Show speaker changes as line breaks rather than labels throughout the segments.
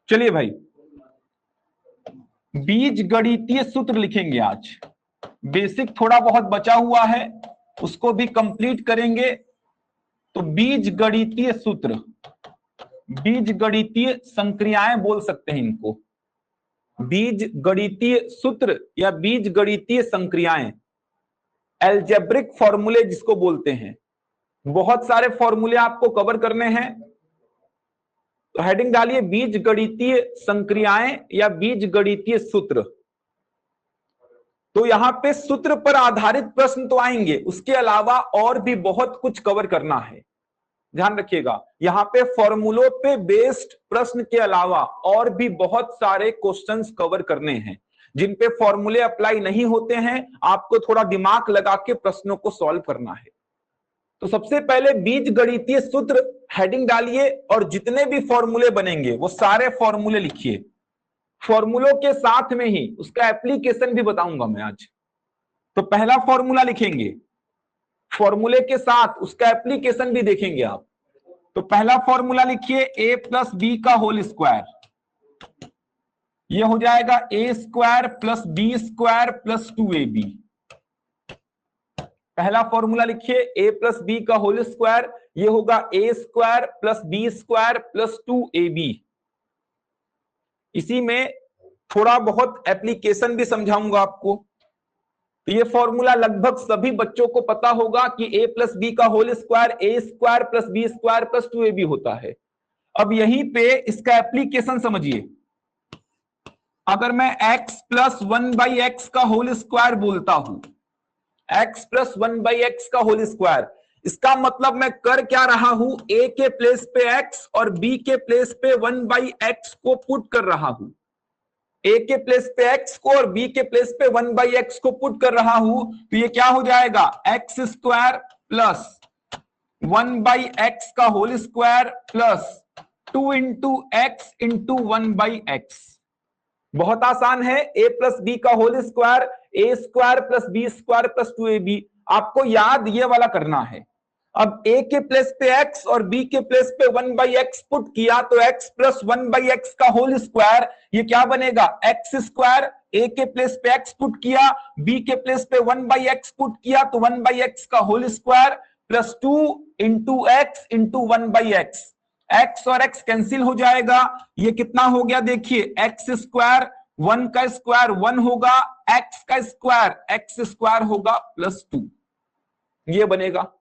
चलिए भाई, बीज गणितीय सूत्र लिखेंगे आज। बेसिक थोड़ा बहुत बचा हुआ है, उसको भी कंप्लीट करेंगे। तो बीज गणितीय सूत्र, बीज गणितीय संक्रियाएं बोल सकते हैं इनको, बीज गणितीय सूत्र या बीज गणितीय संक्रियाएं, एल्जेब्रिक फॉर्मूले जिसको बोलते हैं। बहुत सारे फॉर्मूले आपको कवर करने हैं, तो हेडिंग डालिए बीज गणितीय संक्रियाएं या बीज गणितीय सूत्र। तो यहां पे सूत्र पर आधारित प्रश्न तो आएंगे, उसके अलावा और भी बहुत कुछ कवर करना है। ध्यान रखिएगा, यहां पे फॉर्मूलों पे बेस्ड प्रश्न के अलावा और भी बहुत सारे क्वेश्चंस कवर करने हैं, जिन पे फॉर्मूले अप्लाई नहीं होते हैं। आपको थोड़ा दिमाग लगा के प्रश्नों को सॉल्व करना है। तो सबसे पहले बीज गणितीय सूत्र हेडिंग डालिए, और जितने भी फॉर्मूले बनेंगे वो सारे फॉर्मूले लिखिए। फॉर्मूलों के साथ में ही उसका एप्लीकेशन भी बताऊंगा मैं आज। तो पहला फॉर्मूला लिखेंगे, फॉर्मूले के साथ उसका एप्लीकेशन भी देखेंगे आप। तो पहला फॉर्मूला लिखिए a प्लस बी का होल स्क्वायर, ये हो जाएगा a square plus B square plus 2ab। पहला फॉर्मूला लिखिए a प्लस बी का होल स्क्वायर, ये होगा a square plus B square plus 2ab। इसी में थोड़ा बहुत एप्लीकेशन भी समझाऊंगा आपको। तो ये फॉर्मूला लगभग सभी बच्चों को पता होगा कि a प्लस बी का whole square a square plus B square plus 2ab होता है। अब यहीं पे इसका एप्लीकेशन समझिए। अगर मैं x प्लस 1/x का होल स्क्वायर बोलता हूं, x प्लस 1/x का होल स्क्वायर, इसका मतलब मैं कर क्या रहा हूं, a के प्लेस पे x और b के प्लेस पे 1/x को पुट कर रहा हूं। a के प्लेस पे x को और b के प्लेस पे 1/x को पुट कर रहा हूं। तो ये क्या हो जाएगा, x स्क्वायर प्लस 1/x का whole square plus 2 into X into 1/x। बहुत आसान है, a प्लस बी का whole square a square plus B square plus 2ab। आपको याद ये वाला करना है। अब a के प्लेस पे x और b के प्लेस पे 1/x पुट किया, तो x प्लस 1/x का होल स्क्वायर, ये क्या बनेगा, x स्क्वायर। a के प्लेस पे x पुट किया, b के प्लेस पे 1/x पुट किया, तो 1/x का whole square plus 2 into X into 1/x। x और x कैंसिल हो जाएगा, ये कितना हो गया देखिए, x स्क्वायर 1 का स्क्वायर 1 होगा, x का स्क्वायर x स्क्वायर होगा प्लस 2, ये बनेगा।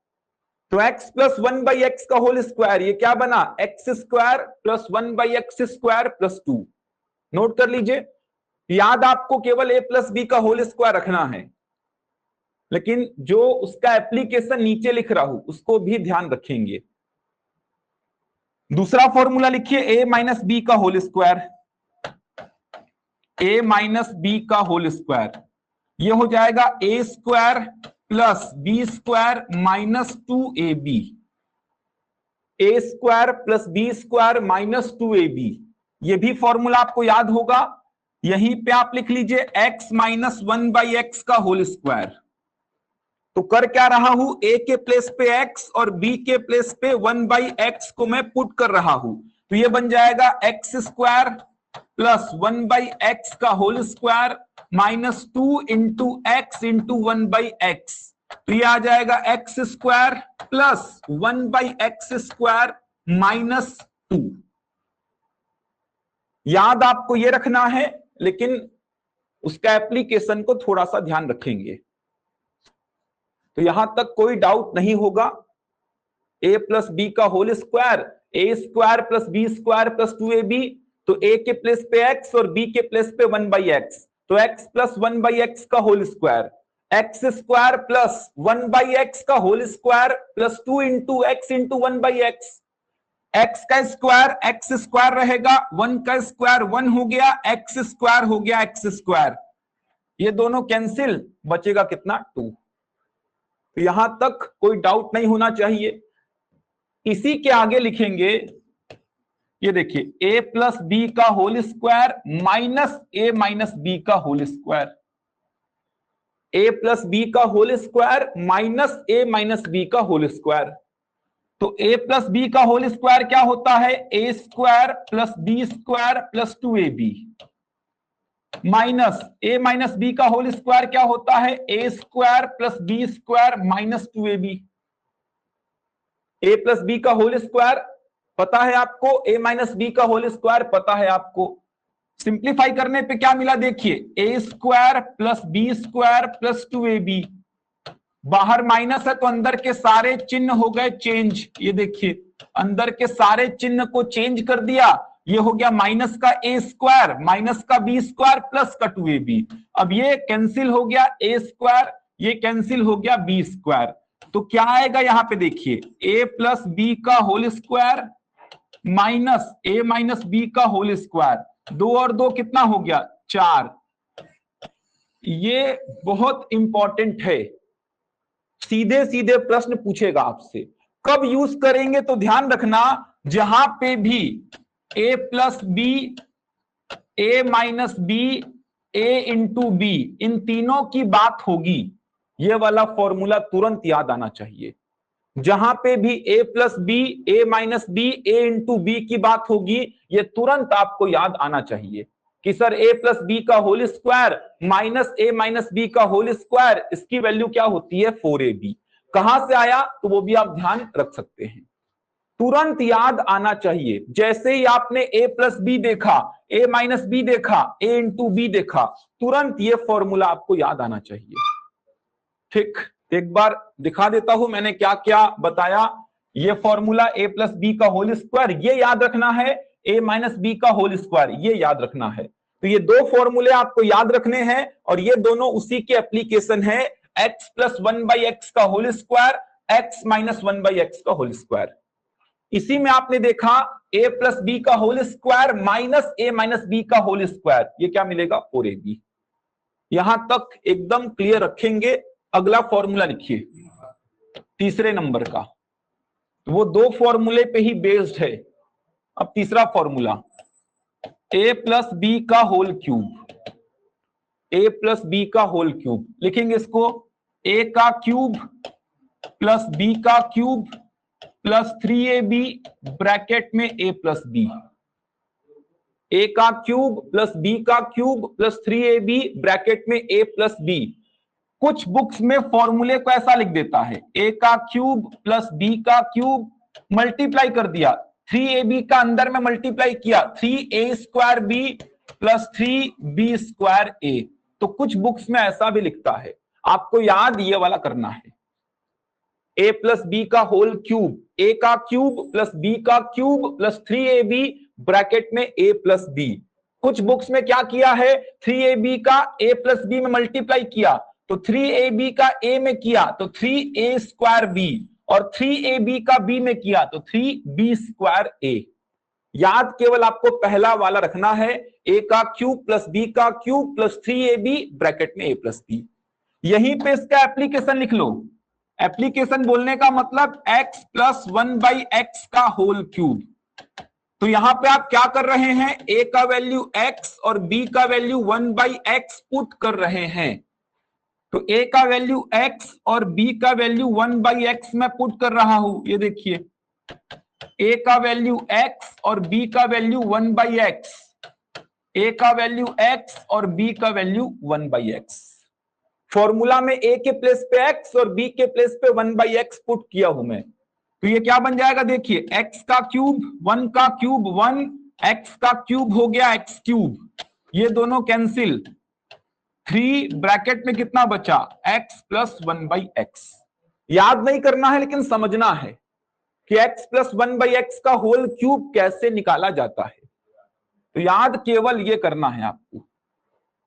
तो x प्लस 1/x का होल स्क्वायर, ये क्या बना, x square plus 1/x square plus 2। Note कर लीजिए, याद आपको केवल a प्लस बी का होल स्क्वायर रखना है, लेकिन जो उसका एप्लीकेशन नीचे लिख रहा हूं उसको भी ध्यान रखेंगे। दूसरा फॉर्मूला लिखिए a माइनस बी का whole square, a minus B का होल स्क्वायर, ये हो जाएगा a square plus B square minus 2ab। a square plus B square minus 2ab, ये भी फॉर्मूला आपको याद होगा। यहीं पे आप लिख लीजिए x माइनस 1/x का होल स्क्वायर। तो कर क्या रहा हूं, a के प्लेस पे x और b के प्लेस पे 1/x को मैं पुट कर रहा हूं। तो ये बन जाएगा x स्क्वायर प्लस 1/x का whole square minus 2 into X into 1/x। तो ये आ जाएगा x square plus 1/x square minus 2। याद आपको ये रखना है, लेकिन उसका एप्लीकेशन को थोड़ा सा ध्यान रखेंगे। तो यहां तक कोई डाउट नहीं होगा। a प्लस बी का whole square, a square plus B square plus 2ab। तो a के प्लेस पे x और b के प्लेस पे 1/x, तो x प्लस 1/x का whole square, x square plus 1/x का whole square plus 2 into X into 1/x। x का स्क्वायर x स्क्वायर रहेगा, 1 का स्क्वायर 1 हो गया, x स्क्वायर हो गया x स्क्वायर, ये दोनों कैंसिल, बचेगा कितना, 2। तो यहां तक कोई डाउट नहीं होना चाहिए। इसी के आगे लिखेंगे, ये देखिए a प्लस बी का whole square minus a minus B का whole square, a plus B का whole square minus a minus B का होल स्क्वायर। तो a प्लस बी का होल स्क्वायर क्या होता है, a square plus B square plus 2ab minus a minus B का whole square क्या होता है, a square plus B square minus 2ab। a plus B का होल स्क्वायर पता है आपको, a माइनस बी का होल स्क्वायर पता है आपको। सिंप्लीफाई करने पे क्या मिला देखिए, a square plus B square plus 2ab। बाहर माइनस है तो अंदर के सारे चिन्ह हो गए चेंज। ये देखिए अंदर के सारे चिन्ह को चेंज कर दिया। ये हो गया माइनस का a स्क्वायर माइनस का बी स्क्वायर प्लस का 2ab। अब ये कैंसिल हो गया a स्क्वायर, ये कैंसिल हो गया बी स्क्वायर। तो क्या आएगा यहां पे देखिए, a प्लस बी का whole square minus a minus B का होल स्क्वायर। 2 और 2 कितना हो गया, 4। ये बहुत इंपॉर्टेंट है, सीधे सीधे प्रश्न पूछेगा आपसे। कब यूज करेंगे तो ध्यान रखना, जहां पे भी a plus B, a minus B, a into B, इन तीनों की बात होगी, ये वाला फॉर्मूला तुरंत याद आना चाहिए। जहां पे भी a plus B, a minus B, a into B की बात होगी, ये तुरंत आपको याद आना चाहिए कि सर a प्लस बी का whole square minus a minus B का होल स्क्वायर, इसकी वैल्यू क्या होती है, 4ab। कहां से आया तो वो भी आप ध्यान रख सकते हैं, तुरंत याद आना चाहिए। जैसे ही आपने a प्लस बी देखा, a माइनस बी देखा, a इंटू बी देखा, तुरंत ये फॉर्मूला आपको याद आना चाहिए। ठीक, एक बार दिखा देता हूं मैंने क्या क्या बताया। ये फॉर्मूला a प्लस बी का होल स्क्वायर, ये याद रखना है, a माइनस बी का होल स्क्वायर, ये याद रखना है। तो ये दो फॉर्मूले आपको याद रखने हैं और ये दोनों उसी के एप्लीकेशन है, x प्लस 1/x का whole square, x minus 1/x का होल स्क्वायर। इसी में आपने देखा a प्लस बी का whole square minus a minus B का होल स्क्वायर, ये क्या मिलेगा, 4ab। यहां तक एकदम क्लियर रखेंगे। अगला फॉर्मूला लिखिए तीसरे नंबर का, वो दो फॉर्मूले पे ही बेस्ड है। अब तीसरा फॉर्मूला, a प्लस बी का whole cube, a plus B का होल क्यूब लिखेंगे इसको, a का क्यूब प्लस b का क्यूब प्लस 3ab ब्रैकेट में a प्लस बी। a का क्यूब प्लस b का क्यूब प्लस 3ab ब्रैकेट में a प्लस बी। कुछ बुक्स में फॉर्मूले को ऐसा लिख देता है, a का क्यूब प्लस b का क्यूब मल्टीप्लाई कर दिया, 3ab का अंदर में मल्टीप्लाई किया, 3a square b plus 3b square a। तो कुछ बुक्स में ऐसा भी लिखता है, आपको याद ये वाला करना है, a प्लस बी का होल क्यूब, a का क्यूब प्लस b का क्यूब प्लस 3ab ब्रैकेट में a प्लस बी। कुछ बुक्स में क्या किया है, 3ab का a प्लस बी में मल्टीप्लाई किया, तो 3ab का a में किया तो 3a स्क्वायर b, और 3ab का b में किया तो 3b स्क्वायर a। याद केवल आपको पहला वाला रखना है, a का क्यूब प्लस b का क्यूब प्लस 3ab ब्रैकेट में a प्लस बी। यहीं पे इसका एप्लीकेशन लिख लो। एप्लीकेशन बोलने का मतलब x प्लस 1/x का होल क्यूब। तो यहां पे आप क्या कर रहे हैं, a का वैल्यू x और b का वैल्यू 1/x पुट कर रहे हैं। तो a का वैल्यू x और b का वैल्यू 1/x में पुट कर रहा हूं। ये देखिए a का वैल्यू x और b का वैल्यू 1/x, a का वैल्यू x और b का वैल्यू 1/x। फॉर्मूला में a के प्लेस पे x और b के प्लेस पे 1/x पुट किया हूं मैं। तो ये क्या बन जाएगा देखिए, x का क्यूब 1 का क्यूब 1, x का क्यूब हो गया x क्यूब, ये दोनों कैंसिल, 3 ब्रैकेट में कितना बचा, x प्लस 1/x। याद नहीं करना है लेकिन समझना है कि x प्लस 1/x का होल क्यूब कैसे निकाला जाता है। तो याद केवल ये करना है आपको,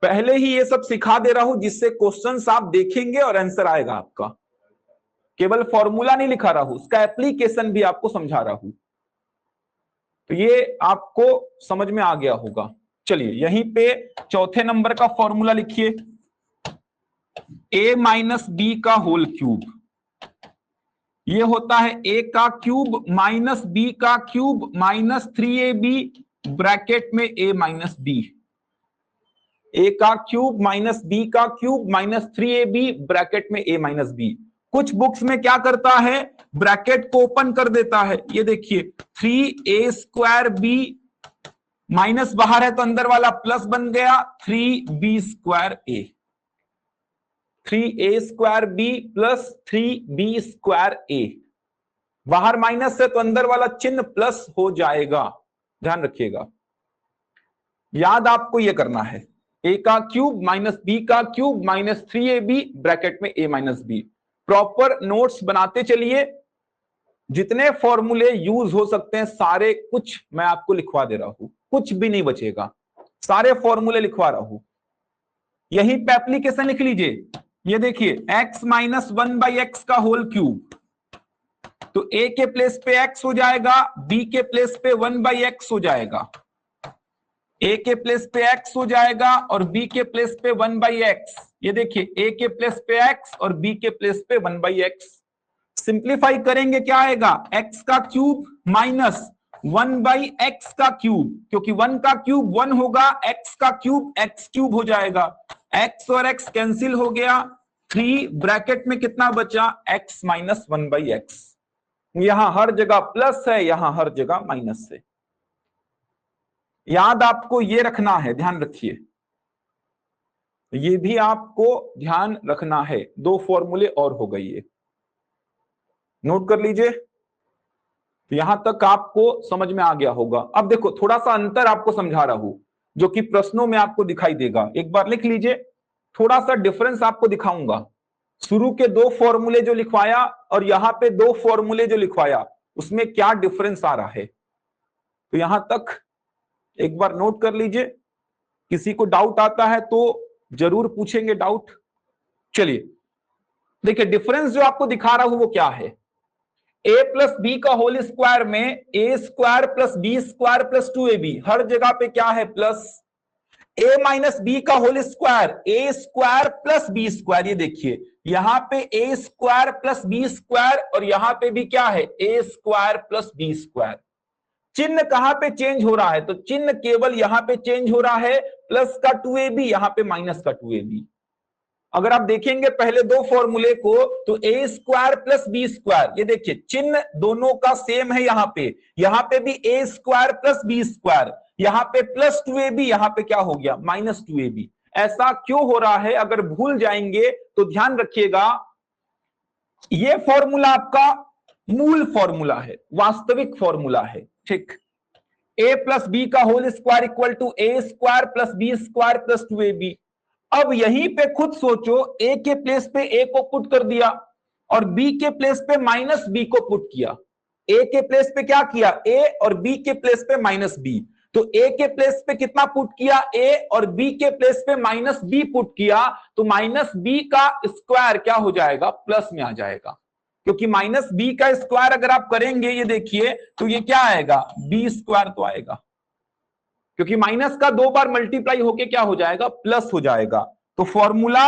पहले ही ये सब सिखा दे रहा हूं जिससे क्वेश्चंस आप देखेंगे और आंसर आएगा आपका। केवल फॉर्मूला नहीं लिखा रहा हूं, उसका एप्लीकेशन भी आपको समझा रहा हूं। तो ये आपको समझ में आ गया होगा। चलिए यहीं पे चौथे नंबर का फॉर्मूला लिखिए, a माइनस बी का होल क्यूब, ये होता है a का क्यूब माइनस b का क्यूब माइनस 3ab ब्रैकेट में a माइनस बी। a का क्यूब माइनस b का क्यूब माइनस 3ab ब्रैकेट में a माइनस बी। कुछ बुक्स में क्या करता है, ब्रैकेट को ओपन कर देता है। ये देखिए 3a² b माइनस बाहर है तो अंदर वाला प्लस बन गया 3b²a, 3a² b plus 3b²a, बाहर माइनस है तो अंदर वाला चिन्ह प्लस हो जाएगा, ध्यान रखिएगा। याद आपको यह करना है, a का क्यूब माइनस b का क्यूब माइनस 3ab ब्रैकेट में a minus b। Proper notes बनाते चलिए, जितने फॉर्मूले यूज हो सकते हैं सारे कुछ मैं आपको लिखवा दे रहा हूं, कुछ भी नहीं बचेगा, सारे फॉर्मूले लिखवा रहा हूं। यहीं पे एप्लीकेशन लिख लीजिए। ये देखिए x माइनस 1/x का होल क्यूब, तो a के प्लेस पे x हो जाएगा, b के प्लेस पे 1/x हो जाएगा, a के प्लेस पे x हो जाएगा और b के प्लेस पे 1/x। ये देखिए a के प्लेस पे x और b के प्लेस पे 1/x। सिंप्लीफाई करेंगे क्या आएगा, x का क्यूब माइनस 1/x का क्यूब, क्योंकि 1 का क्यूब 1 होगा, x का क्यूब x³ हो जाएगा, x और x कैंसिल हो गया, 3 ब्रैकेट में कितना बचा, x माइनस 1/x। यहां हर जगह प्लस है, यहां हर जगह माइनस है। याद आपको ये रखना है, ध्यान रखिए, ये भी आपको ध्यान रखना है। 2 फॉर्मूले और हो गई है, नोट कर लीजिए। तो यहां तक आपको समझ में आ गया होगा। अब देखो थोड़ा सा अंतर आपको समझा रहा हूं जो कि प्रश्नों में आपको दिखाई देगा, एक बार लिख लीजिए। थोड़ा सा डिफरेंस आपको दिखाऊंगा, शुरू के 2 फॉर्मूले जो लिखवाया और यहां पे 2 फॉर्मूले जो लिखवाया, उसमें क्या डिफरेंस आ रहा है। तो यहां तक एक बार नोट कर लीजिए, किसी को डाउट आता है तो जरूर पूछेंगे डाउट। चलिए देखिए डिफरेंस जो आपको दिखा रहा हूं वो क्या है, a प्लस बी का होल स्क्वायर में a² plus b² plus 2ab, हर जगह पे क्या है प्लस। a माइनस बी का whole square a² plus b², ये देखिए यहां पे a² प्लस b² और यहां पे भी क्या है a² प्लस b²। चिन्ह कहां पे चेंज हो रहा है, तो चिन्ह केवल यहां पे चेंज हो रहा है, प्लस का 2ab यहां पे माइनस का 2ab। अगर आप देखेंगे पहले 2 फॉर्मूले को तो a² प्लस b², ये देखिए चिन्ह दोनों का सेम है, यहां पे भी a² प्लस b², यहां पे प्लस 2ab, यहां पे क्या हो गया माइनस 2ab। ऐसा क्यों हो रहा है, अगर भूल जाएंगे तो ध्यान रखिएगा, ये फॉर्मूला आपका मूल फॉर्मूला है, वास्तविक फॉर्मूला है, ठीक। a प्लस बी का whole square equal to a² plus b² plus 2ab। अब यहीं पे खुद सोचो, a के प्लेस पे a को पुट कर दिया और b के प्लेस पे माइनस b को पुट किया। a के प्लेस पे क्या किया a और b के प्लेस पे माइनस b, तो a के प्लेस पे कितना पुट किया a और b के प्लेस पे माइनस b पुट किया, तो माइनस b का स्क्वायर क्या हो जाएगा प्लस में आ जाएगा, क्योंकि माइनस b का स्क्वायर अगर आप करेंगे ये देखिए तो ये क्या आएगा b² तो आएगा, क्योंकि माइनस का 2 बार मल्टीप्लाई होके क्या हो जाएगा प्लस हो जाएगा। तो फॉर्मूला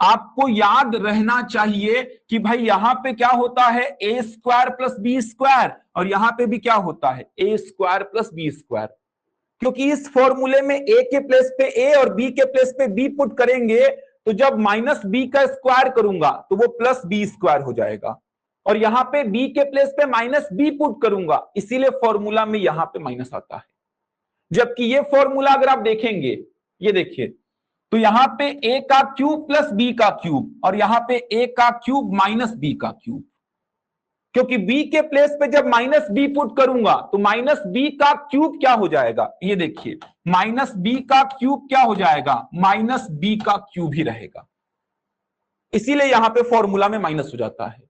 आपको याद रहना चाहिए कि भाई यहां पे क्या होता है a² प्लस b² और यहां पे भी क्या होता है a² प्लस b², क्योंकि इस फॉर्मूले में a के प्लेस पे a और b के प्लेस पे b पुट करेंगे, तो जब माइनस b का स्क्वायर करूंगा तो वो प्लस b² हो जाएगा, और यहां पे b के प्लेस पे माइनस b पुट करूंगा, इसीलिए फॉर्मूला में यहां पे माइनस आता है। जबकि ये फॉर्मूला अगर आप देखेंगे, ये देखिए तो यहां पे a का क्यूब प्लस b का क्यूब और यहां पे a का क्यूब माइनस b का क्यूब, क्योंकि b के प्लेस पे जब माइनस b पुट करूंगा तो माइनस b का क्यूब क्या हो जाएगा, ये देखिए माइनस b का क्यूब क्या हो जाएगा माइनस b का क्यूब ही रहेगा, इसीलिए यहां पे फॉर्मूला में माइनस हो जाता है।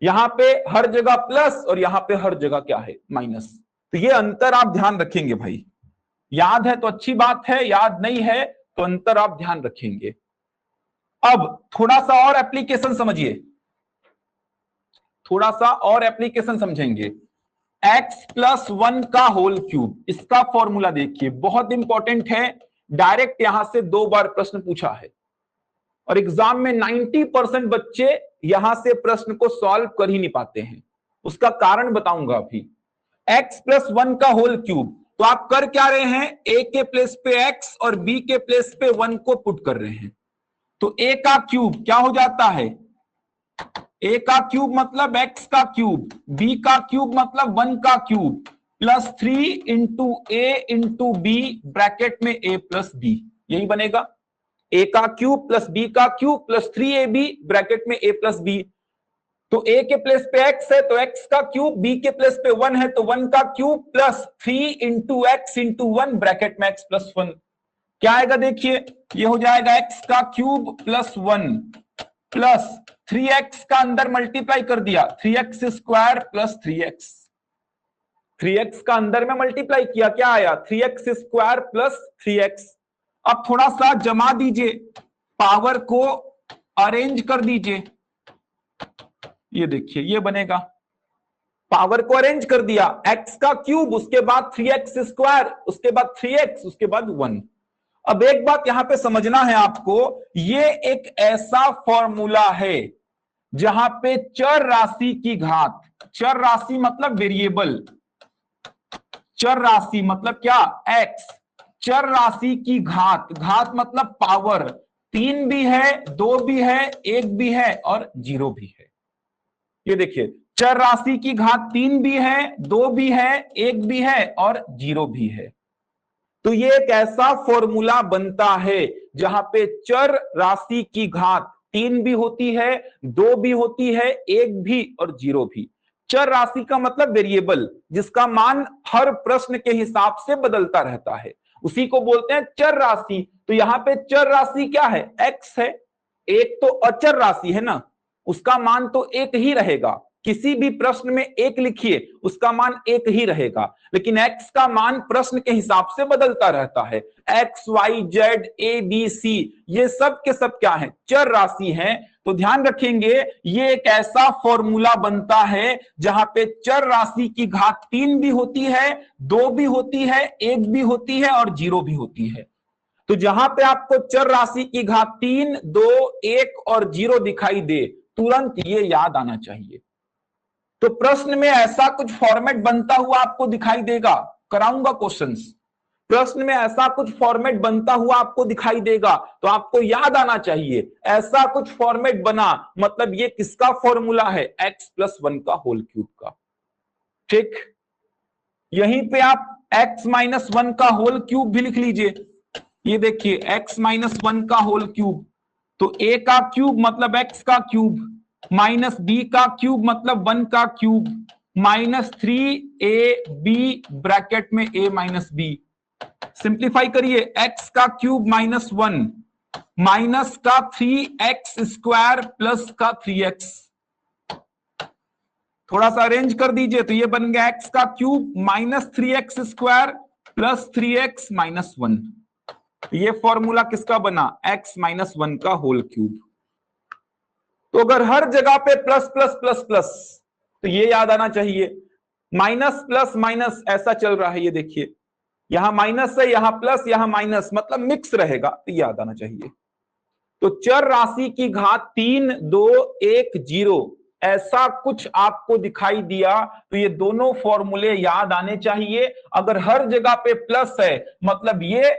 यहां पे हर जगह प्लस और यहां पे हर जगह क्या है माइनस। तो ये अंतर आप ध्यान रखेंगे भाई, याद है तो अच्छी बात है, याद नहीं है तो अंतर आप ध्यान रखेंगे। अब थोड़ा सा और एप्लीकेशन समझिए, थोड़ा सा और एप्लीकेशन समझेंगे। x प्लस 1 का होल क्यूब, इसका फॉर्मूला देखिए बहुत इंपॉर्टेंट है, डायरेक्ट यहां से 2 बार प्रश्न पूछा है और एग्जाम में 90% बच्चे यहां से प्रश्न को सॉल्व कर ही नहीं पाते हैं। उसका कारण बताऊंगा अभी। x प्लस 1 का होल क्यूब, तो आप कर क्या रहे हैं, a के प्लेस पे x और b के प्लेस पे 1 को पुट कर रहे हैं, तो a का क्यूब क्या हो जाता है ए का क्यूब मतलब एक्स का क्यूब, बी का क्यूब मतलब 1 का क्यूब, प्लस 3 इंटू ए इंटू बी ब्रैकेट में ए प्लस बी, यही बनेगा। ए का क्यूब प्लस बी का क्यूब प्लस 3ab ब्रैकेट में ए प्लस बी। तो ए के प्लेस पे एक्स है तो एक्स का क्यूब, बी के प्लेस पे 1 है तो 1 का cube plus 3 into X into 1 bracket में एक्स प्लस 1। क्या आएगा देखिए, ये हो जाएगा एक्स का क्यूब प्लस 1 प्लस 3x का अंदर मल्टीप्लाई कर दिया 3x square plus 3x, 3x का अंदर में मल्टीप्लाई किया, क्या आया 3x स्क्वायर प्लस 3x। अब थोड़ा सा जमा दीजिए, पावर को अरेंज कर दीजिए, ये देखिए ये बनेगा, पावर को अरेंज कर दिया, x का क्यूब उसके बाद 3x स्क्वायर उसके बाद 3x उसके बाद 1। अब एक बात यहां पे समझना है आपको, ये एक ऐसा फॉर्मूला है जहां पे चर राशि की घात, चर राशि मतलब वेरिएबल, चर राशि मतलब क्या x, चर राशि की घात, घात मतलब पावर, 3 भी है 2 भी है 1 भी है और 0 भी है। ये देखिए चर राशि की घात 3 भी है 2 भी है 1 भी है और 0 भी है। तो ये एक ऐसा फॉर्मूला बनता है जहां पे चर राशि की घात 3 भी होती है 2 भी होती है 1 भी और 0 भी। चर राशि का मतलब वेरिएबल, जिसका मान हर प्रश्न के हिसाब से बदलता रहता है, उसी को बोलते हैं चर राशि। तो यहां पे चर राशि क्या है, एक्स है। एक तो अचर राशि है ना, उसका मान तो एक ही रहेगा, किसी भी प्रश्न में एक लिखिए उसका मान एक ही रहेगा, लेकिन x का मान प्रश्न के हिसाब से बदलता रहता है। x, y, z, a, b, c ये सब के सब क्या है, चर राशि हैं। तो ध्यान रखेंगे ये एक ऐसा फॉर्मूला बनता है जहां पे चर राशि की घात 3 भी होती है 2 भी होती है 1 भी होती है और 0 भी होती है। तो जहां पे आपको चर राशि की घात 3, 2, 1 और 0 दिखाई दे, तुरंत ये याद आना चाहिए। तो प्रश्न में ऐसा कुछ फॉर्मेट बनता हुआ आपको दिखाई देगा, कराऊंगा क्वेश्चंस, प्रश्न में ऐसा कुछ फॉर्मेट बनता हुआ आपको दिखाई देगा तो आपको याद आना चाहिए ऐसा कुछ फॉर्मेट बना मतलब ये किसका फॉर्मूला है, x प्लस 1 का होल क्यूब का। ठीक, यहीं पे आप x माइनस 1 का होल क्यूब भी लिख लीजिए, ये देखिए x माइनस 1 का होल क्यूब, तो a का क्यूब मतलब x का क्यूब माइनस बी का क्यूब मतलब 1 का क्यूब माइनस 3ab ब्रैकेट में a माइनस बी। सिंप्लीफाई करिए, x का क्यूब माइनस 1 माइनस का 3x स्क्वायर प्लस का 3x, थोड़ा सा अरेंज कर दीजिए तो ये बन गया x का cube minus 3x square plus 3x minus 1। ये फॉर्मूला किसका बना, x माइनस 1 का होल क्यूब। तो अगर हर जगह पे प्लस प्लस प्लस प्लस तो ये याद आना चाहिए, माइनस प्लस माइनस ऐसा चल रहा है, ये देखिए यहां माइनस है यहां प्लस यहां माइनस मतलब मिक्स रहेगा, तो याद आना चाहिए। तो चर राशि की घात 3, 2, 1, 0 ऐसा कुछ आपको दिखाई दिया तो ये दोनों फॉर्मूले याद आने चाहिए। अगर हर जगह पे प्लस है मतलब ये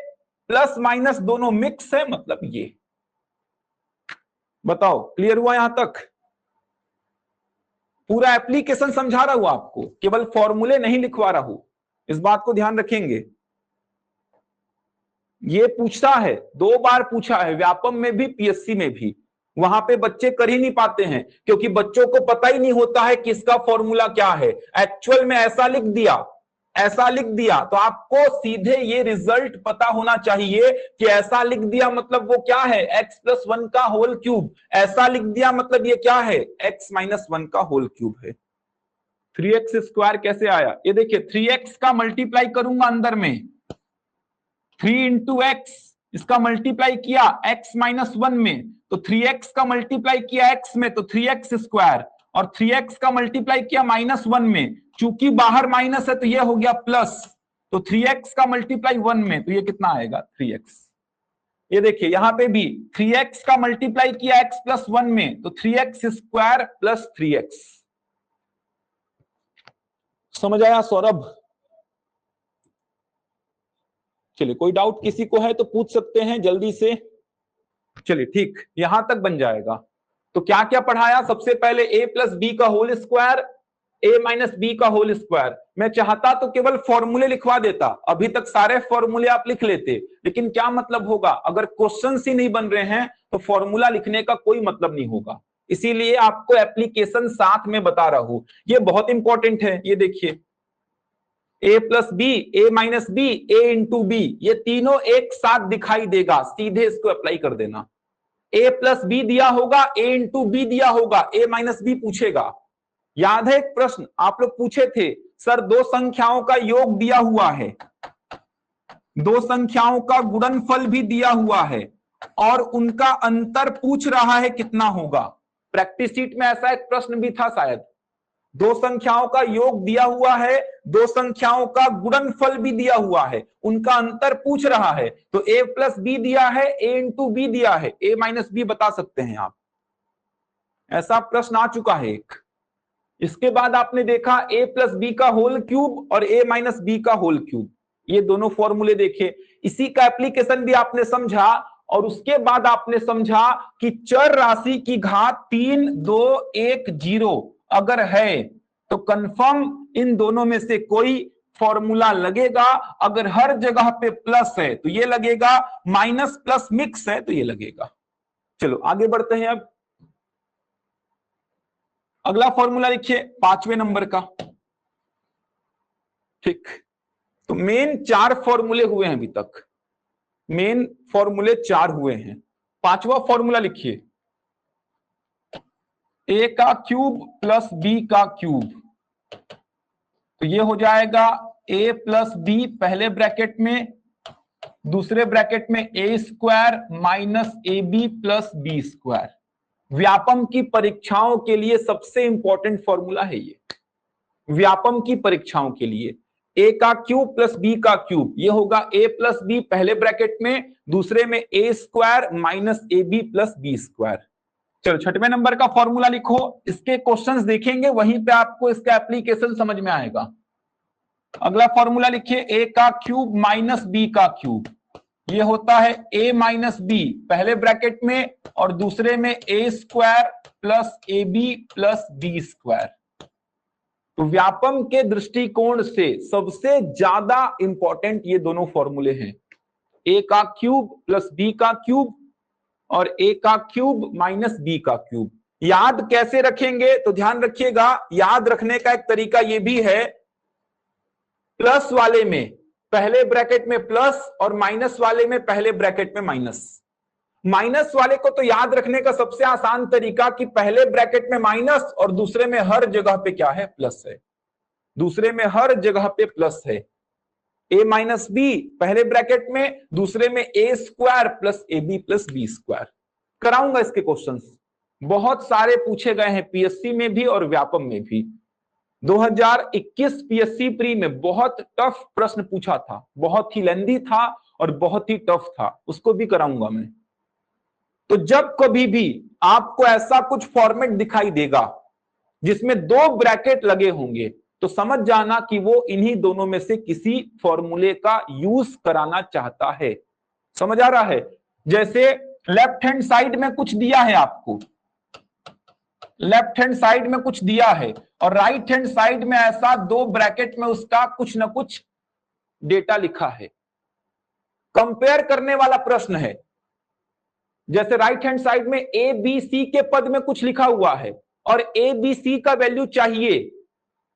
प्लस माइनस दोनों मिक्स है मतलब ये। बताओ क्लियर हुआ यहां तक, पूरा एप्लीकेशन समझा रहा हूं आपको, केवल फॉर्मूले नहीं लिखवा रहा हूं, इस बात को ध्यान रखेंगे। ये पूछता है 2 बार पूछा है, व्यापम में भी पीएससी में भी, वहां पे बच्चे कर ही नहीं पाते हैं क्योंकि बच्चों को पता ही नहीं होता है कि इसका फॉर्मूला क्या है। एक्चुअल में ऐसा लिख दिया, ऐसा लिख दिया तो आपको सीधे ये रिजल्ट पता होना चाहिए कि ऐसा लिख दिया मतलब वो क्या है, x प्लस 1 का होल क्यूब, ऐसा लिख दिया मतलब ये क्या है, x माइनस 1 का होल क्यूब है। 3x स्क्वायर कैसे आया, ये देखिए 3x का मल्टीप्लाई करूंगा अंदर में, 3 इंटू एक्स इसका मल्टीप्लाई किया x माइनस 1 में तो 3x का मल्टीप्लाई किया x में तो 3x स्क्वायर, और 3x का मल्टीप्लाई किया माइनस 1 में, चूंकि बाहर माइनस है तो ये हो गया प्लस, तो 3x का मल्टीप्लाई 1 में तो ये कितना आएगा 3x। ये देखिए यहां पे भी 3x का मल्टीप्लाई किया x प्लस 1 में तो 3x स्क्वायर प्लस 3x। समझ आया सौरभ, चलिए कोई डाउट किसी को है तो पूछ सकते हैं जल्दी से। चलिए ठीक, यहां तक बन जाएगा। तो क्या क्या पढ़ाया? सबसे पहले a प्लस बी का whole square, a minus B का होल स्क्वायर। मैं चाहता तो केवल फॉर्मूले लिखवा देता, अभी तक सारे फॉर्मूले आप लिख लेते, लेकिन क्या मतलब होगा? अगर क्वेश्चंस ही नहीं बन रहे हैं तो फॉर्मूला लिखने का कोई मतलब नहीं होगा। इसीलिए आपको एप्लीकेशन साथ में बता रहा हूं, ये बहुत इंपॉर्टेंट है। ये देखिए, a plus B, A minus B, A into B, ये तीनों एक साथ दिखाई देगा, सीधे इसको अप्लाई कर देना। a प्लस बी दिया होगा, a इंटू बी दिया होगा, a माइनस बी पूछेगा। याद है एक प्रश्न आप लोग पूछे थे, सर दो संख्याओं का योग दिया हुआ है, दो संख्याओं का गुणनफल भी दिया हुआ है और उनका अंतर पूछ रहा है कितना होगा। प्रैक्टिस शीट में ऐसा एक प्रश्न भी था शायद, दो संख्याओं का योग दिया हुआ है, दो संख्याओं का गुणनफल भी दिया हुआ है, उनका अंतर पूछ रहा है। तो a प्लस बी दिया है, a इंटू बी दिया है, a माइनस बी बता सकते हैं आप। ऐसा प्रश्न आ चुका है एक। इसके बाद आपने देखा a प्लस बी का होल क्यूब और a माइनस बी का होल क्यूब, ये दोनों फॉर्मूले देखे, इसी का एप्लीकेशन भी आपने समझा। और उसके बाद आपने समझा कि चर राशि की घात 3, 2, 1, 0 अगर है तो कंफर्म इन दोनों में से कोई फॉर्मूला लगेगा। अगर हर जगह पे प्लस है तो ये लगेगा, माइनस प्लस मिक्स है तो ये लगेगा। चलो आगे बढ़ते हैं। अब अगला फॉर्मूला लिखिए 5वें नंबर का। ठीक, तो मेन 4 फॉर्मूले हुए हैं अभी तक, मेन फॉर्मूले 4 हुए हैं। 5वां फॉर्मूला लिखिए, a का क्यूब प्लस b का क्यूब, तो ये हो जाएगा a प्लस बी पहले ब्रैकेट में, दूसरे ब्रैकेट में a square minus A B plus B square. Vyapam की परीक्षाओं के लिए सबसे इंपॉर्टेंट फॉर्मूला है ये, व्यापम की परीक्षाओं के लिए। a का क्यूब प्लस b का क्यूब, ये होगा a प्लस बी पहले ब्रैकेट में, दूसरे में a square minus A B plus B square. चलो 6वें नंबर का फॉर्मूला लिखो, इसके क्वेश्चंस देखेंगे वहीं पे आपको इसका एप्लीकेशन समझ में आएगा। अगला फॉर्मूला लिखिए, a का क्यूब माइनस b का क्यूब, ये होता है a माइनस बी पहले ब्रैकेट में और दूसरे में a square plus A B plus B square. तो व्यापम के दृष्टिकोण से सबसे ज्यादा इंपॉर्टेंट ये दोनों फॉर्मूले हैं, a का क्यूब प्लस b का क्यूब और a का क्यूब माइनस b का क्यूब। याद कैसे रखेंगे? तो ध्यान रखिएगा, याद रखने का एक तरीका ये भी है, प्लस वाले में पहले ब्रैकेट में प्लस और माइनस वाले में पहले ब्रैकेट में माइनस। माइनस वाले को तो याद रखने का सबसे आसान तरीका कि पहले ब्रैकेट में माइनस और दूसरे में हर जगह पे क्या है? प्लस है, दूसरे में हर जगह पे प्लस है। a माइनस बी पहले ब्रैकेट में, दूसरे में a square plus A B plus B square. कराऊंगा इसके क्वेश्चंस, बहुत सारे पूछे गए हैं पीएससी में भी और व्यापम में भी। 2021 पीएससी प्री में बहुत टफ प्रश्न पूछा था, बहुत ही लेंदी था और बहुत ही टफ था, उसको भी कराऊंगा मैं। तो जब कभी भी आपको ऐसा कुछ फॉर्मेट दिखाई देगा जिसमें 2 ब्रैकेट लगे होंगे तो समझ जाना कि वो इन्हीं दोनों में से किसी फॉर्मूले का यूज कराना चाहता है। समझ आ रहा है? जैसे लेफ्ट हैंड साइड में कुछ दिया है आपको, लेफ्ट हैंड साइड में कुछ दिया है और राइट हैंड साइड में ऐसा 2 ब्रैकेट में उसका कुछ ना कुछ डेटा लिखा है, कंपेयर करने वाला प्रश्न है। जैसे राइट हैंड साइड में ए बी सी के पद में कुछ लिखा हुआ है और ए बी सी का वैल्यू चाहिए,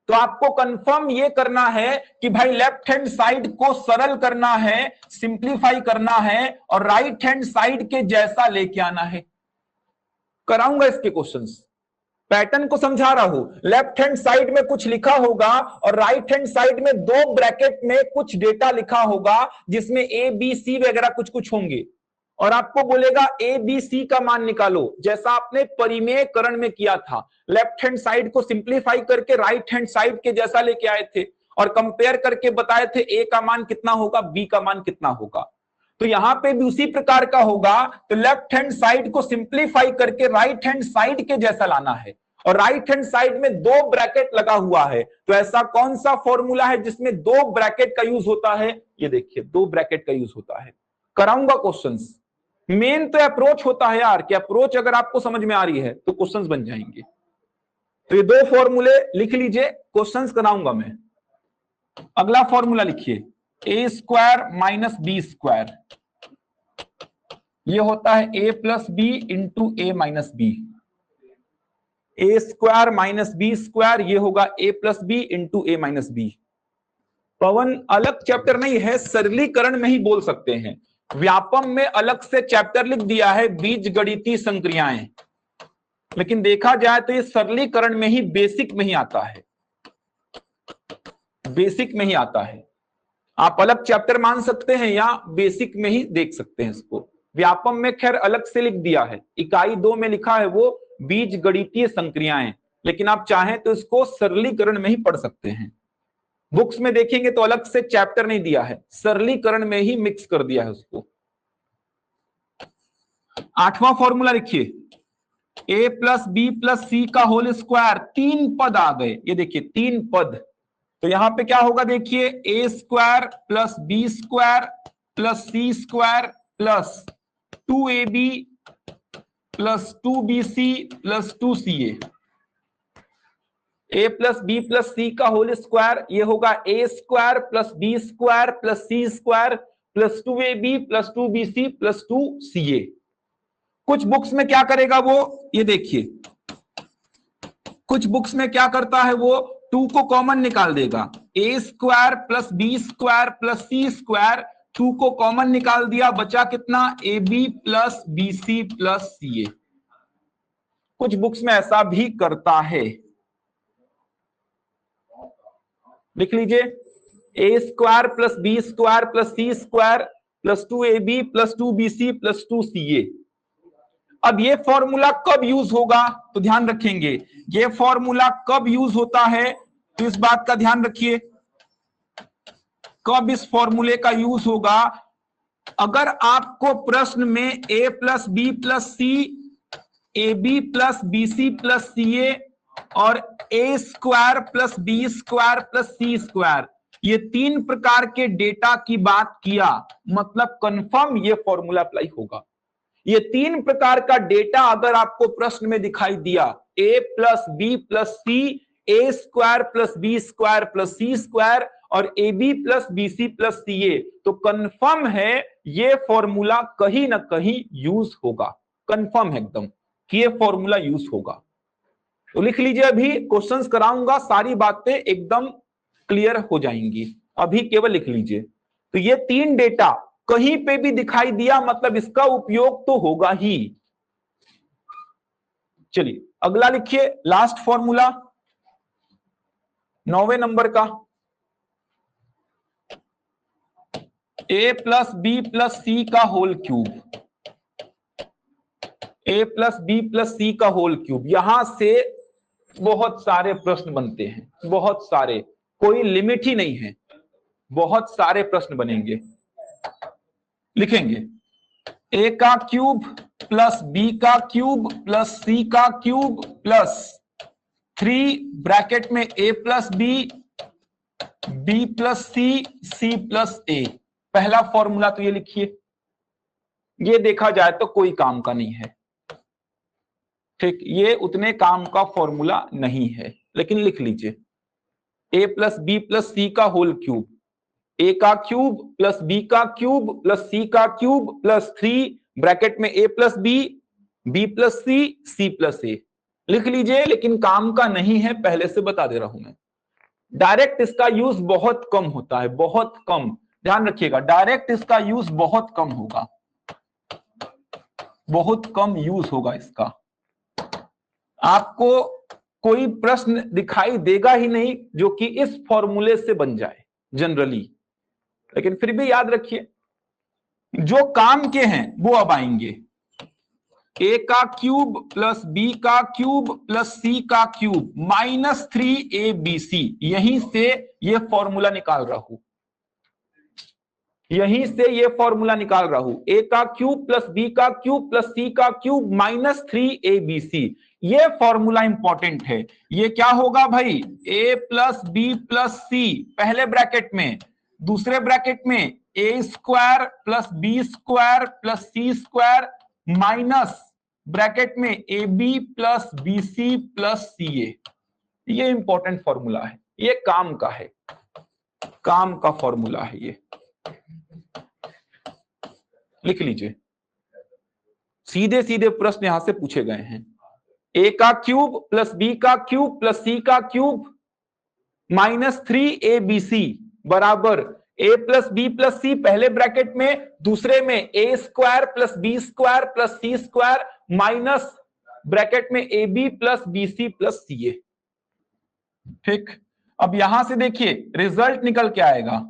तो आपको कंफर्म ये करना है कि भाई लेफ्ट हैंड साइड को सरल करना है, सिंप्लीफाई करना है और राइट हैंड साइड के जैसा लेके आना है। कराऊंगा इसके क्वेश्चंस, पैटर्न को समझा रहा हूं। लेफ्ट हैंड साइड में कुछ लिखा होगा और राइट हैंड साइड में 2 ब्रैकेट में कुछ डेटा लिखा होगा जिसमें ए बी सी वगैरह कुछ कुछ होंगे और आपको बोलेगा ए बी सी का मान निकालो, जैसा आपने परिमेयकरण में किया था। लेफ्ट हैंड साइड को सिंप्लीफाई करके राइट हैंड साइड के जैसा लेके आए थे और कंपेयर करके बताए थे ए का मान कितना होगा, बी का मान कितना होगा। तो यहां पे भी उसी प्रकार का होगा, तो लेफ्ट हैंड साइड को सिंप्लीफाई करके राइट हैंड साइड के जैसा लाना है और राइट हैंड साइड में 2 ब्रैकेट लगा हुआ है। तो ऐसा कौन सा फॉर्मूला है जिसमें 2 ब्रैकेट का यूज होता है? ये देखिए 2 ब्रैकेट का यूज होता है। कराऊंगा क्वेश्चंस, मेन तो अप्रोच होता है यार, कि अप्रोच अगर आपको समझ में आ रही है तो क्वेश्चंस बन जाएंगे। तो ये दो फॉर्मूले लिख लीजिए, क्वेश्चंस कराऊंगा मैं। अगला फॉर्मूला लिखिए, ए स्क्वायर माइनस बी स्क्वायर, ये होता है ए प्लस बी इंटू ए माइनस बी। ए स्क्वायर माइनस बी स्क्वायर, ये होगा ए प्लस बी इंटू ए माइनस बी। पवन अलग चैप्टर नहीं है, सरलीकरण में ही बोल सकते हैं। व्यापम में अलग से चैप्टर लिख दिया है, बीजगणितीय संक्रियाएं, लेकिन देखा जाए तो ये सरलीकरण में ही, बेसिक में ही आता है, बेसिक में ही आता है। आप अलग चैप्टर मान सकते हैं या बेसिक में ही देख सकते हैं इसको। व्यापम में खैर अलग से लिख दिया है, इकाई 2 में लिखा है वो बीजगणितीय संक्रियाएं, लेकिन आप चाहें तो इसको सरलीकरण में ही पढ़ सकते हैं। बुक्स में देखेंगे तो अलग से चैप्टर नहीं दिया है, सरलीकरण में ही मिक्स कर दिया है उसको। 8वां फॉर्मूला लिखिए, ए प्लस बी प्लस सी का होल स्क्वायर, 3 पद आ गए, ये देखिए 3 पद। तो यहां पे क्या होगा, देखिए A square plus B square plus C square plus 2ab plus 2bc plus 2ca। A plus B plus C का होल स्क्वायर, ये होगा A square plus B square plus C square plus 2ab plus 2bc plus 2ca। कुछ books में क्या करेगा वो, ये देखिए, कुछ बुक्स में क्या करता है वो, 2 को कॉमन निकाल देगा, A square plus B square plus C square, 2 को कॉमन निकाल दिया, बचा कितना, A B plus B C plus C A. कुछ बुक्स में ऐसा भी करता है, लिख लीजिए, A square plus B square plus C square plus 2ab plus 2bc plus 2ca। अब ये फॉर्मूला कब यूज होगा, तो ध्यान रखेंगे, ये फॉर्मूला कब यूज होता है, तो इस बात का ध्यान रखिए, कब इस फॉर्मूले का यूज होगा। अगर आपको प्रश्न में A plus B plus C, A B plus B C plus C A और A square plus B square plus C square, ये 3 प्रकार के डेटा की बात किया, मतलब कंफर्म ये फॉर्मूला अप्लाई होगा। ये 3 प्रकार का डेटा अगर आपको प्रश्न में दिखाई दिया, A plus B plus C, A square plus B square plus C square और A B plus B C plus C A, तो कंफर्म है ये फॉर्मूला कहीं ना कहीं यूज होगा, कंफर्म है एकदम कि ये फॉर्मूला यूज होगा। तो लिख लीजिए, अभी क्वेश्चंस कराऊंगा, सारी बातें एकदम क्लियर हो जाएंगी, अभी केवल लिख लीजिए। तो ये 3 डेटा कहीं पे भी दिखाई दिया, मतलब इसका उपयोग तो होगा ही। चलिए अगला लिखिए, लास्ट फॉर्मूला 9वें नंबर का, ए प्लस बी प्लस सी का होल क्यूब, ए प्लस बी प्लस सी का होल क्यूब। यहां से बहुत सारे प्रश्न बनते हैं, बहुत सारे, कोई लिमिट ही नहीं है, बहुत सारे प्रश्न बनेंगे। लिखेंगे ए का क्यूब प्लस बी का क्यूब प्लस सी का क्यूब प्लस 3 ब्रैकेट में A plus B, B plus C, C plus ए। पहला फॉर्मूला तो ये लिखिए, ये देखा जाए तो कोई काम का नहीं है, ठीक, ये उतने काम का फॉर्मूला नहीं है, लेकिन लिख लीजिए, ए प्लस बी प्लस सी का होल क्यूब, ए का क्यूब प्लस बी का क्यूब प्लस सी का क्यूब प्लस 3 ब्रैकेट में A plus B, B plus C, C plus ए। लिख लीजिए, लेकिन काम का नहीं है, पहले से बता दे रहा हूं मैं। डायरेक्ट इसका यूज बहुत कम होता है, बहुत कम, ध्यान रखिएगा, डायरेक्ट इसका यूज बहुत कम होगा, बहुत कम यूज होगा इसका। आपको कोई प्रश्न दिखाई देगा ही नहीं जो कि इस फॉर्मूले से बन जाए जनरली, लेकिन फिर भी याद रखिए, जो काम के हैं वो अब आएंगे। ए का क्यूब प्लस बी का क्यूब प्लस सी का क्यूब माइनस 3abc, यहीं से ये फॉर्मूला निकाल रहा हूं, यहीं से ये फॉर्मूला निकाल रहा हूं, ए का क्यूब प्लस बी का क्यूब प्लस सी का क्यूब माइनस 3abc। ये फॉर्मूला इंपॉर्टेंट है। ये क्या होगा भाई, A plus B plus C पहले ब्रैकेट में, दूसरे ब्रैकेट में A square plus B square plus C square minus bracket में A B plus B C plus C A. ये इंपॉर्टेंट फॉर्मूला है, ये काम का है, काम का फॉर्मूला है, ये लिख लीजिए। सीधे सीधे प्रश्न यहां से पूछे गए हैं। ए का क्यूब प्लस बी का क्यूब प्लस सी का क्यूब माइनस 3abc बराबर A plus B plus C पहले ब्रैकेट में, दूसरे में A square plus B square plus C square minus bracket में A B plus B C plus C A. ठीक, अब यहां से देखिए रिजल्ट निकल के आएगा,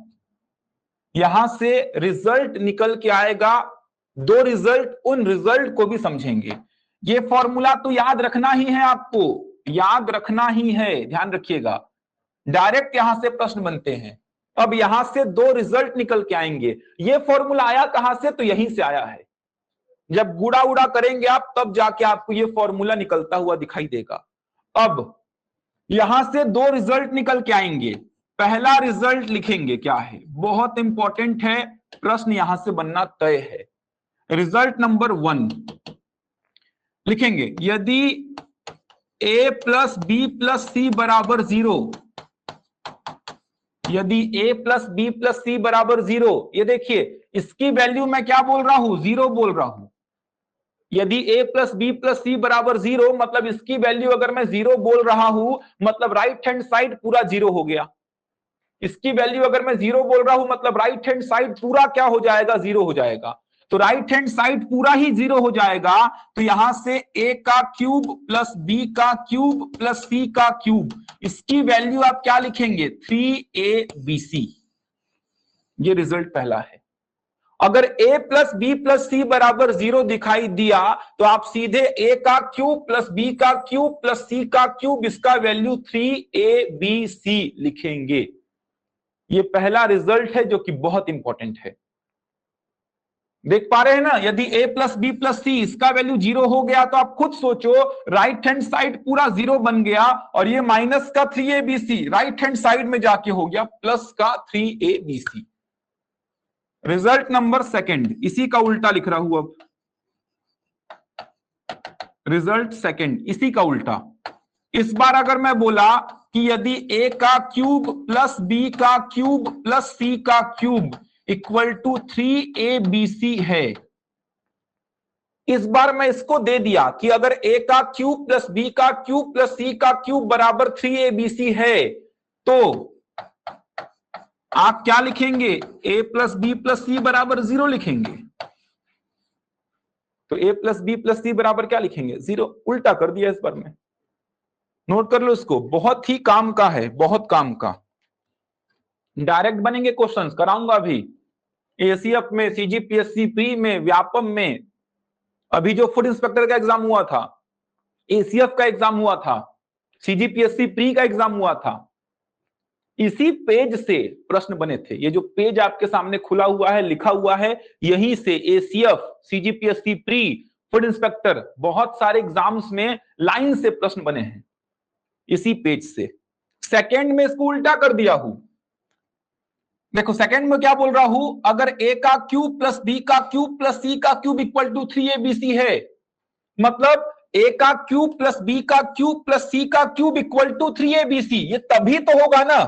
यहां से रिजल्ट निकल के आएगा। दो रिजल्ट, उन रिजल्ट को भी समझेंगे। ये फॉर्मूला तो याद रखना ही है, आपको याद रखना ही है, ध्यान रखिएगा। डायरेक्ट यहां से प्रश्न बनते हैं। अब यहां से दो रिजल्ट निकल के आएंगे। ये फॉर्मूला आया कहां से? तो यहीं से आया है। जब गुड़ा उड़ा करेंगे आप, तब जाके आपको ये फॉर्मूला निकलता हुआ दिखाई देगा। अब यहां से दो रिजल्ट निकल के आएंगे। पहला रिजल्ट लिखेंगे क्या है, बहुत इंपॉर्टेंट है, प्रश्न यहां से बनना तय है। रिजल्ट नंबर 1 लिखेंगे, यदि a प्लस बी प्लस सी बराबर 0, यदि a प्लस बी प्लस सी बराबर 0, ये देखिए इसकी वैल्यू मैं क्या बोल रहा हूं, 0 बोल रहा हूं। यदि a प्लस बी प्लस सी बराबर 0, मतलब इसकी वैल्यू अगर मैं 0 बोल रहा हूं, मतलब राइट हैंड साइड पूरा 0 हो गया। इसकी वैल्यू अगर मैं 0 बोल रहा हूं, मतलब राइट हैंड साइड पूरा क्या हो जाएगा, 0 हो जाएगा। तो राइट हैंड साइड पूरा ही 0 हो जाएगा। तो यहां से a का क्यूब प्लस b का क्यूब प्लस c का क्यूब, इसकी वैल्यू आप क्या लिखेंगे, 3abc। ये रिजल्ट पहला है। अगर a प्लस बी प्लस सी बराबर 0 दिखाई दिया, तो आप सीधे a का क्यूब प्लस b का क्यूब प्लस c का क्यूब, इसका वैल्यू 3abc लिखेंगे। ये पहला रिजल्ट है जो कि बहुत इंपॉर्टेंट है। देख पा रहे हैं ना, यदि a प्लस बी प्लस सी इसका वैल्यू 0 हो गया, तो आप खुद सोचो राइट हैंड साइड पूरा 0 बन गया, और ये माइनस का 3abc राइट हैंड साइड में जाके हो गया प्लस का 3abc। रिजल्ट नंबर 2 इसी का उल्टा लिख रहा हूं। अब रिजल्ट 2 इसी का उल्टा। इस बार अगर मैं बोला कि यदि a का क्यूब प्लस b का क्यूब प्लस c का क्यूब इक्वल टू 3abc है, इस बार मैं इसको दे दिया कि अगर a का क्यूब प्लस b का क्यूब प्लस c का क्यूब बराबर 3abc है, तो आप क्या लिखेंगे, a प्लस बी प्लस सी बराबर 0 लिखेंगे। तो a प्लस बी प्लस सी बराबर क्या लिखेंगे, 0। उल्टा कर दिया इस बार में, नोट कर लो इसको, बहुत ही काम का है, बहुत काम का। डायरेक्ट बनेंगे क्वेश्चंस, कराऊंगा अभी एसीएफ में, सीजीपीएससी प्री में, व्यापम में। अभी जो फूड इंस्पेक्टर का एग्जाम हुआ था, एसीएफ का एग्जाम हुआ था, सीजीपीएससी प्री का एग्जाम हुआ था, इसी पेज से प्रश्न बने थे। ये जो पेज आपके सामने खुला हुआ है, लिखा हुआ है, यहीं से ACF, CGPSC pre, food inspector, बहुत सारे एग्जाम्स में लाइन से प्रश्न बने हैं इसी पेज से। सेकंड में इसको उल्टा कर दिया हूं। देखो सेकंड में क्या बोल रहा हूं, अगर a का क्यूब प्लस b का क्यूब प्लस c का क्यूब इक्वल टू 3abc है, मतलब a का क्यूब प्लस b का क्यूब प्लस c का क्यूब इक्वल टू 3abc। ये तभी तो होगा ना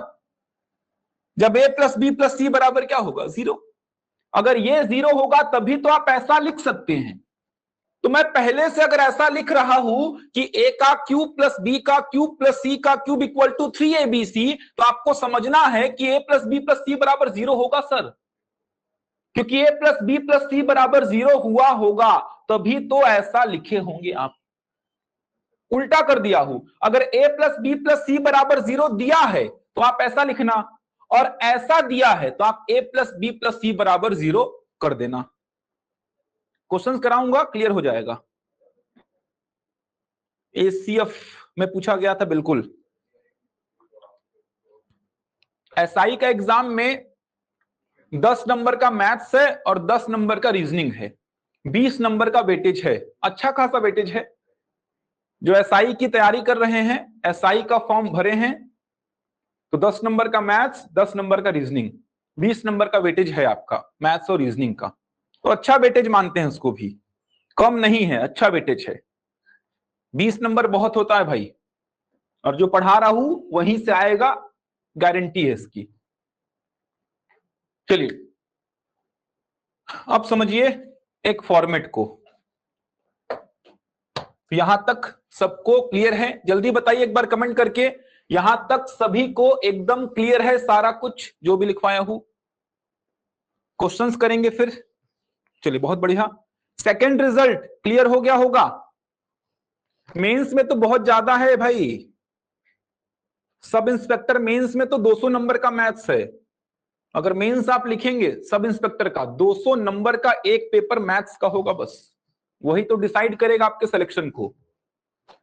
जब a प्लस बी प्लस सी बराबर क्या होगा, 0। अगर ये 0 होगा तभी तो आप ऐसा लिख सकते हैं। तो मैं पहले से अगर ऐसा लिख रहा हूं कि a का क्यूब प्लस b का क्यूब प्लस c का क्यूब इक्वल टू 3abc, तो आपको समझना है कि a प्लस बी प्लस सी बराबर 0 होगा सर, क्योंकि a प्लस बी प्लस सी बराबर 0 हुआ होगा, तभी तो ऐसा लिखे होंगे आप। उल्टा कर दिया हूं, अगर a प्लस बी प्लस सी बराबर 0 दिया है तो आप ऐसा लिखना, और ऐसा दिया है तो आप a प्लस बी प्लस सी बराबर 0 कर देना। क्वेश्चंस कराऊंगा, क्लियर हो जाएगा। एसीएफ में पूछा गया था, बिल्कुल। एसआई का एग्जाम में 10 नंबर का मैथ्स है और 10 नंबर का रीजनिंग है, 20 नंबर का वेटेज है, अच्छा खासा वेटेज है। जो एसआई की तैयारी कर रहे हैं, एसआई का फॉर्म भरे हैं, तो 10 नंबर का मैथ्स, 10 नंबर का रीजनिंग, 20 नंबर का वेटेज है आपका मैथ्स और रीजनिंग का, तो अच्छा वेटेज मानते हैं उसको भी, कम नहीं है, अच्छा वेटेज है। 20 नंबर बहुत होता है भाई, और जो पढ़ा रहा हूं वहीं से आएगा, गारंटी है इसकी। चलिए अब समझिए एक फॉर्मेट को, यहां तक सबको क्लियर है? जल्दी बताइए एक बार कमेंट करके, यहां तक सभी को एकदम क्लियर है सारा कुछ जो भी लिखवाया हूं? क्वेश्चंस करेंगे फिर। चलिए बहुत बढ़िया। सेकंड रिजल्ट क्लियर हो गया होगा? मेंस में तो बहुत ज्यादा है भाई, सब इंस्पेक्टर मेंस में तो 200 नंबर का मैथ्स है। अगर मेंस आप लिखेंगे सब इंस्पेक्टर का 200 नंबर का एक पेपर मैथ्स का होगा, बस वही तो डिसाइड करेगा आपके सिलेक्शन को।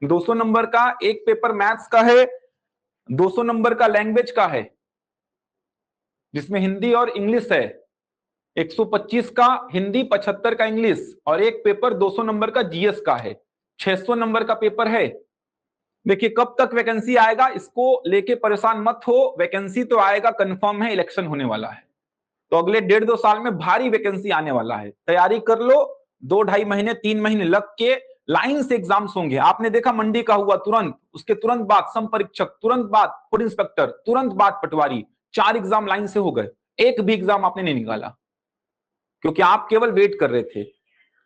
200 नंबर का एक पेपर मैथ्स का है, 200 नंबर का लैंग्वेज का है जिसमें हिंदी और इंग्लिश है, 125 का हिंदी, 75 का इंग्लिश, और एक पेपर 200 नंबर का जीएस का है, 600 नंबर का पेपर है। देखिए कब तक वैकेंसी आएगा इसको लेके परेशान मत हो, वैकेंसी तो आएगा, कंफर्म है, इलेक्शन होने वाला है, तो अगले 1.5-2 साल में भारी वैकेंसी आने वाला है। तैयारी कर लो, 2-2.5 महीने 3 महीने लग के लाइन से एग्जाम्स होंगे। आपने देखा मंडी का हुआ तुरंत, उसके तुरंत बाद सम परीक्षक, तुरंत बाद फूड इंस्पेक्टर, तुरंत बाद पटवारी, 4 एग्जाम लाइन से हो गए। एक भी एग्जाम आपने नहीं निकाला, क्योंकि आप केवल वेट कर रहे थे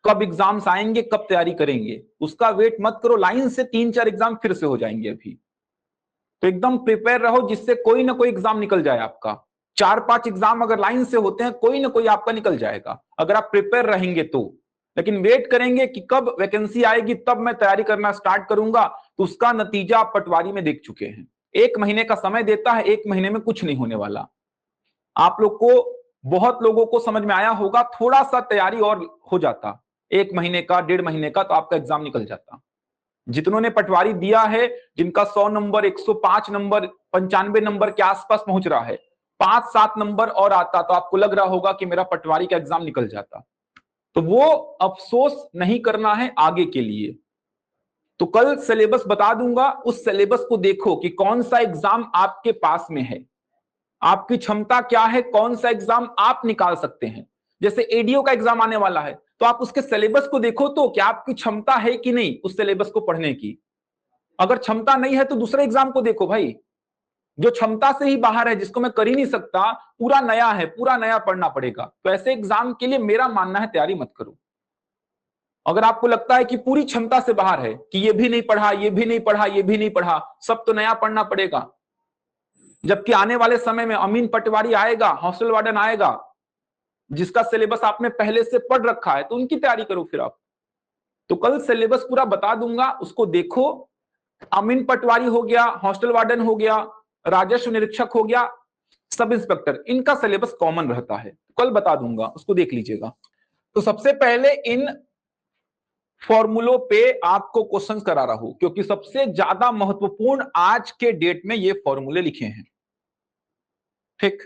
कब एग्जाम्स आएंगे, कब तैयारी करेंगे। उसका वेट मत करो, लाइन से 3-4 एग्जाम फिर से हो जाएंगे अभी। तो एकदम प्रिपेयर रहो जिससे कोई ना कोई एग्जाम निकल जाए आपका। 4-5 एग्जाम अगर लाइन से होते हैं, कोई ना कोई आपका निकल जाएगा अगर आप प्रिपेयर रहेंगे तो। लेकिन वेट करेंगे कि कब वैकेंसी आएगी तब मैं तैयारी करना स्टार्ट करूंगा, तो उसका नतीजा आप पटवारी में देख चुके हैं। 1 महीने का समय देता है, 1 महीने में कुछ नहीं होने वाला। आप लोग को, बहुत लोगों को समझ में आया होगा, थोड़ा सा तैयारी और हो जाता, 1 महीने का, 1.5 महीने का, तो आपका एग्जाम निकल जाता। जितनों ने पटवारी दिया है, जिनका 100 नंबर, 105 नंबर, 95 नंबर के आसपास पहुंच रहा है, 5-7 नंबर और आता तो आपको लग रहा होगा कि मेरा पटवारी का एग्जाम निकल जाता। तो वो अफसोस नहीं करना है आगे के लिए। तो कल सिलेबस बता दूंगा, उस सिलेबस को देखो कि कौन सा एग्जाम आपके पास में है, आपकी क्षमता क्या है, कौन सा एग्जाम आप निकाल सकते हैं। जैसे एडीओ का एग्जाम आने वाला है, तो आप उसके सिलेबस को देखो तो क्या आपकी क्षमता है कि नहीं उस सिलेबस को पढ़ने की। अगर क्षमता नहीं है तो दूसरे एग्जाम को देखो भाई, जो क्षमता से ही बाहर है, जिसको मैं कर ही नहीं सकता, पूरा नया है, पूरा नया पढ़ना पड़ेगा। तो ऐसे एग्जाम के लिए मेरा मानना है तैयारी मत करो। अगर आपको लगता है कि पूरी क्षमता से बाहर है, कि ये भी नहीं पढ़ा, ये भी नहीं पढ़ा, ये भी नहीं पढ़ा, सब तो नया पढ़ना पड़ेगा, जबकि आने वाले समय में अमीन पटवारी आएगा, हॉस्टल वार्डन आएगा, जिसका सिलेबस आपने पहले से पढ़ रखा है, तो उनकी तैयारी करो फिर आप। तो कल सिलेबस पूरा बता दूंगा, उसको देखो। अमीन पटवारी हो गया, हॉस्टल वार्डन हो गया, राजस्व निरीक्षक हो गया, सब इंस्पेक्टर, इनका सिलेबस कॉमन रहता है, कल बता दूंगा, उसको देख लीजिएगा। तो सबसे पहले इन फॉर्मूलों पे आपको क्वेश्चंस करा रहा हूं, क्योंकि सबसे ज्यादा महत्वपूर्ण आज के डेट में ये फॉर्मूले लिखे हैं। ठीक,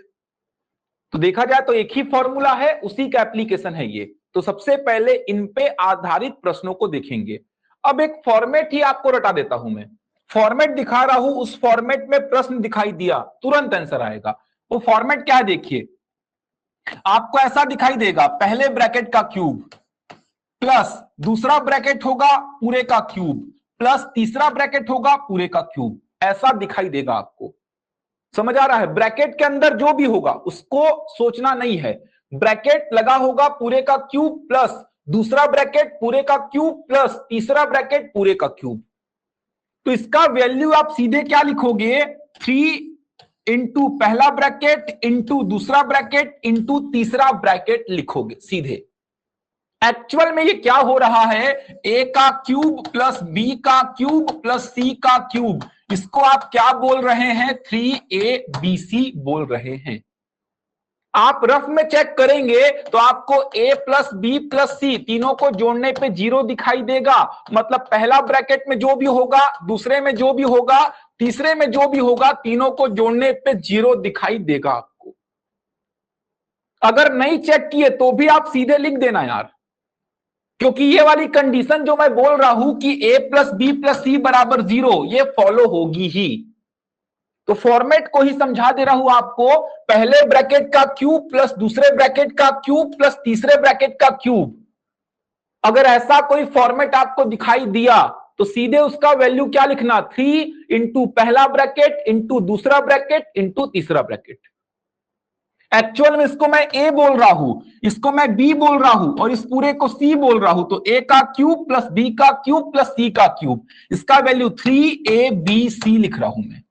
तो देखा जाए तो एक ही फॉर्मूला है, उसी का एप्लीकेशन है ये। तो सबसे पहले इन पे आधारित प्रश्नों को देखेंगे। अब एक फॉर्मेट ही आपको रटा देता हूं मैं, फॉर्मेट दिखा रहा हूं, उस फॉर्मेट में प्रश्न दिखाई दिया, तुरंत आंसर आएगा। वो फॉर्मेट क्या है देखिए, आपको ऐसा दिखाई देगा, पहले ब्रैकेट का क्यूब प्लस दूसरा ब्रैकेट होगा पूरे का क्यूब प्लस तीसरा ब्रैकेट होगा पूरे का क्यूब, ऐसा दिखाई देगा आपको। समझ आ रहा है? ब्रैकेट के अंदर जो भी होगा उसको सोचना नहीं है, ब्रैकेट लगा होगा पूरे का क्यूब प्लस दूसरा ब्रैकेट पूरे का क्यूब प्लस तीसरा ब्रैकेट पूरे का क्यूब। तो इसका वैल्यू आप सीधे क्या लिखोगे, 3 इंटू पहला ब्रैकेट इंटू दूसरा ब्रैकेट इंटू तीसरा ब्रैकेट लिखोगे सीधे। एक्चुअल में ये क्या हो रहा है, ए का क्यूब प्लस बी का क्यूब प्लस सी का क्यूब, इसको आप क्या बोल रहे हैं, 3abc बोल रहे हैं। आप रफ में चेक करेंगे तो आपको a प्लस बी प्लस सी तीनों को जोड़ने पे 0 दिखाई देगा, मतलब पहला ब्रैकेट में जो भी होगा, दूसरे में जो भी होगा, तीसरे में जो भी होगा, तीनों को जोड़ने पे 0 दिखाई देगा आपको। अगर नहीं चेक किए तो भी आप सीधे लिख देना यार, क्योंकि ये वाली कंडीशन जो मैं बोल रहा हूं कि a प्लस बी प्लस सी बराबर 0, ये फॉलो होगी ही। तो फॉर्मेट को ही समझा दे रहा हूं आपको, पहले ब्रैकेट का क्यूब प्लस दूसरे ब्रैकेट का क्यूब प्लस तीसरे ब्रैकेट का क्यूब। अगर ऐसा कोई फॉर्मेट आपको दिखाई दिया तो सीधे उसका वैल्यू क्या लिखना, 3 इंटू पहला ब्रैकेट इंटू दूसरा ब्रैकेट इंटू तीसरा ब्रैकेट। एक्चुअल में इसको मैं ए बोल रहा हूं, इसको मैं बी बोल रहा हूं और इस पूरे को सी बोल रहा हूं, तो ए का क्यूब प्लस बी का क्यूब प्लस सी का क्यूब, इसका वैल्यू 3abc लिख रहा हूं मैं।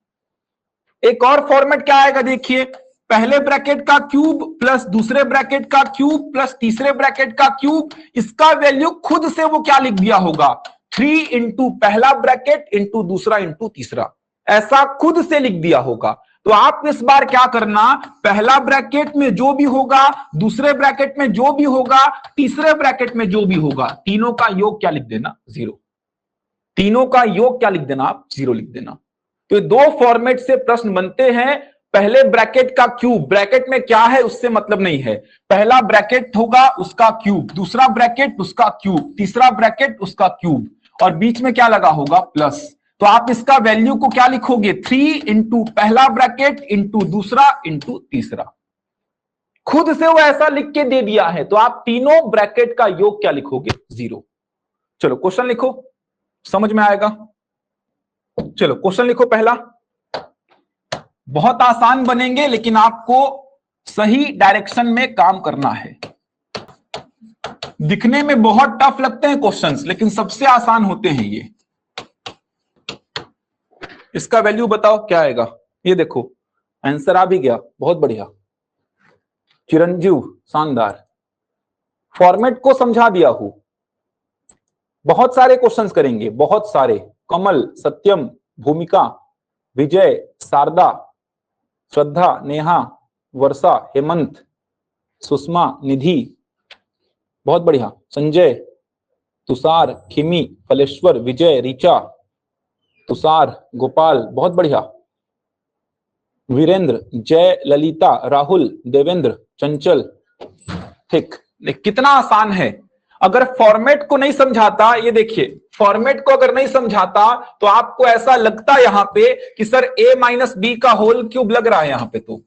एक और फॉर्मेट क्या आएगा देखिए, पहले ब्रैकेट का क्यूब प्लस दूसरे ब्रैकेट का क्यूब प्लस तीसरे ब्रैकेट का क्यूब, इसका वैल्यू खुद से वो क्या लिख दिया होगा, 3 इंटू पहला ब्रैकेट इंटू दूसरा इंटू तीसरा, ऐसा खुद से लिख दिया होगा। तो आप इस बार क्या करना, पहला ब्रैकेट में जो भी होगा, दूसरे ब्रैकेट में जो भी होगा, तीसरे ब्रैकेट में जो भी होगा, तीनों का योग क्या लिख देना, 0। तीनों का योग क्या लिख देना आप, 0 लिख देना। तो दो फॉर्मेट से प्रश्न बनते हैं। पहले ब्रैकेट का क्यूब, ब्रैकेट में क्या है उससे मतलब नहीं है, पहला ब्रैकेट होगा उसका क्यूब, दूसरा ब्रैकेट उसका क्यूब, तीसरा ब्रैकेट उसका क्यूब, और बीच में क्या लगा होगा, प्लस। तो आप इसका वैल्यू को क्या लिखोगे, 3 इंटू पहला ब्रैकेट इंटू दूसरा इंटू तीसरा। खुद से वो ऐसा लिख के दे दिया है, तो आप तीनों ब्रैकेट का योग क्या लिखोगे, 0। चलो क्वेश्चन लिखो, समझ में आएगा। चलो क्वेश्चन लिखो पहला, बहुत आसान बनेंगे लेकिन आपको सही डायरेक्शन में काम करना है। दिखने में बहुत टफ लगते हैं क्वेश्चंस, लेकिन सबसे आसान होते हैं ये। इसका वैल्यू बताओ क्या आएगा, ये देखो आंसर आ भी गया, बहुत बढ़िया चिरंजीव, शानदार। फॉर्मेट को समझा दिया हूं, बहुत सारे क्वेश्चंस करेंगे, बहुत सारे। कमल, सत्यम, भूमिका, विजय, शारदा, श्रद्धा, नेहा, वर्षा, हेमंत, सुषमा, निधि, बहुत बढ़िया, संजय, तुषार, खिमी, फलेश्वर, विजय, ऋचा, तुषार, गोपाल, बहुत बढ़िया, वीरेंद्र, जय, ललिता, राहुल, देवेंद्र, चंचल। ठीक, कितना आसान है। अगर फॉर्मेट को नहीं समझाता, ये देखिए फॉर्मेट को अगर नहीं समझाता तो आपको ऐसा लगता यहां पे कि सर a माइनस बी का होल क्यूब लग रहा है, यहां पे तो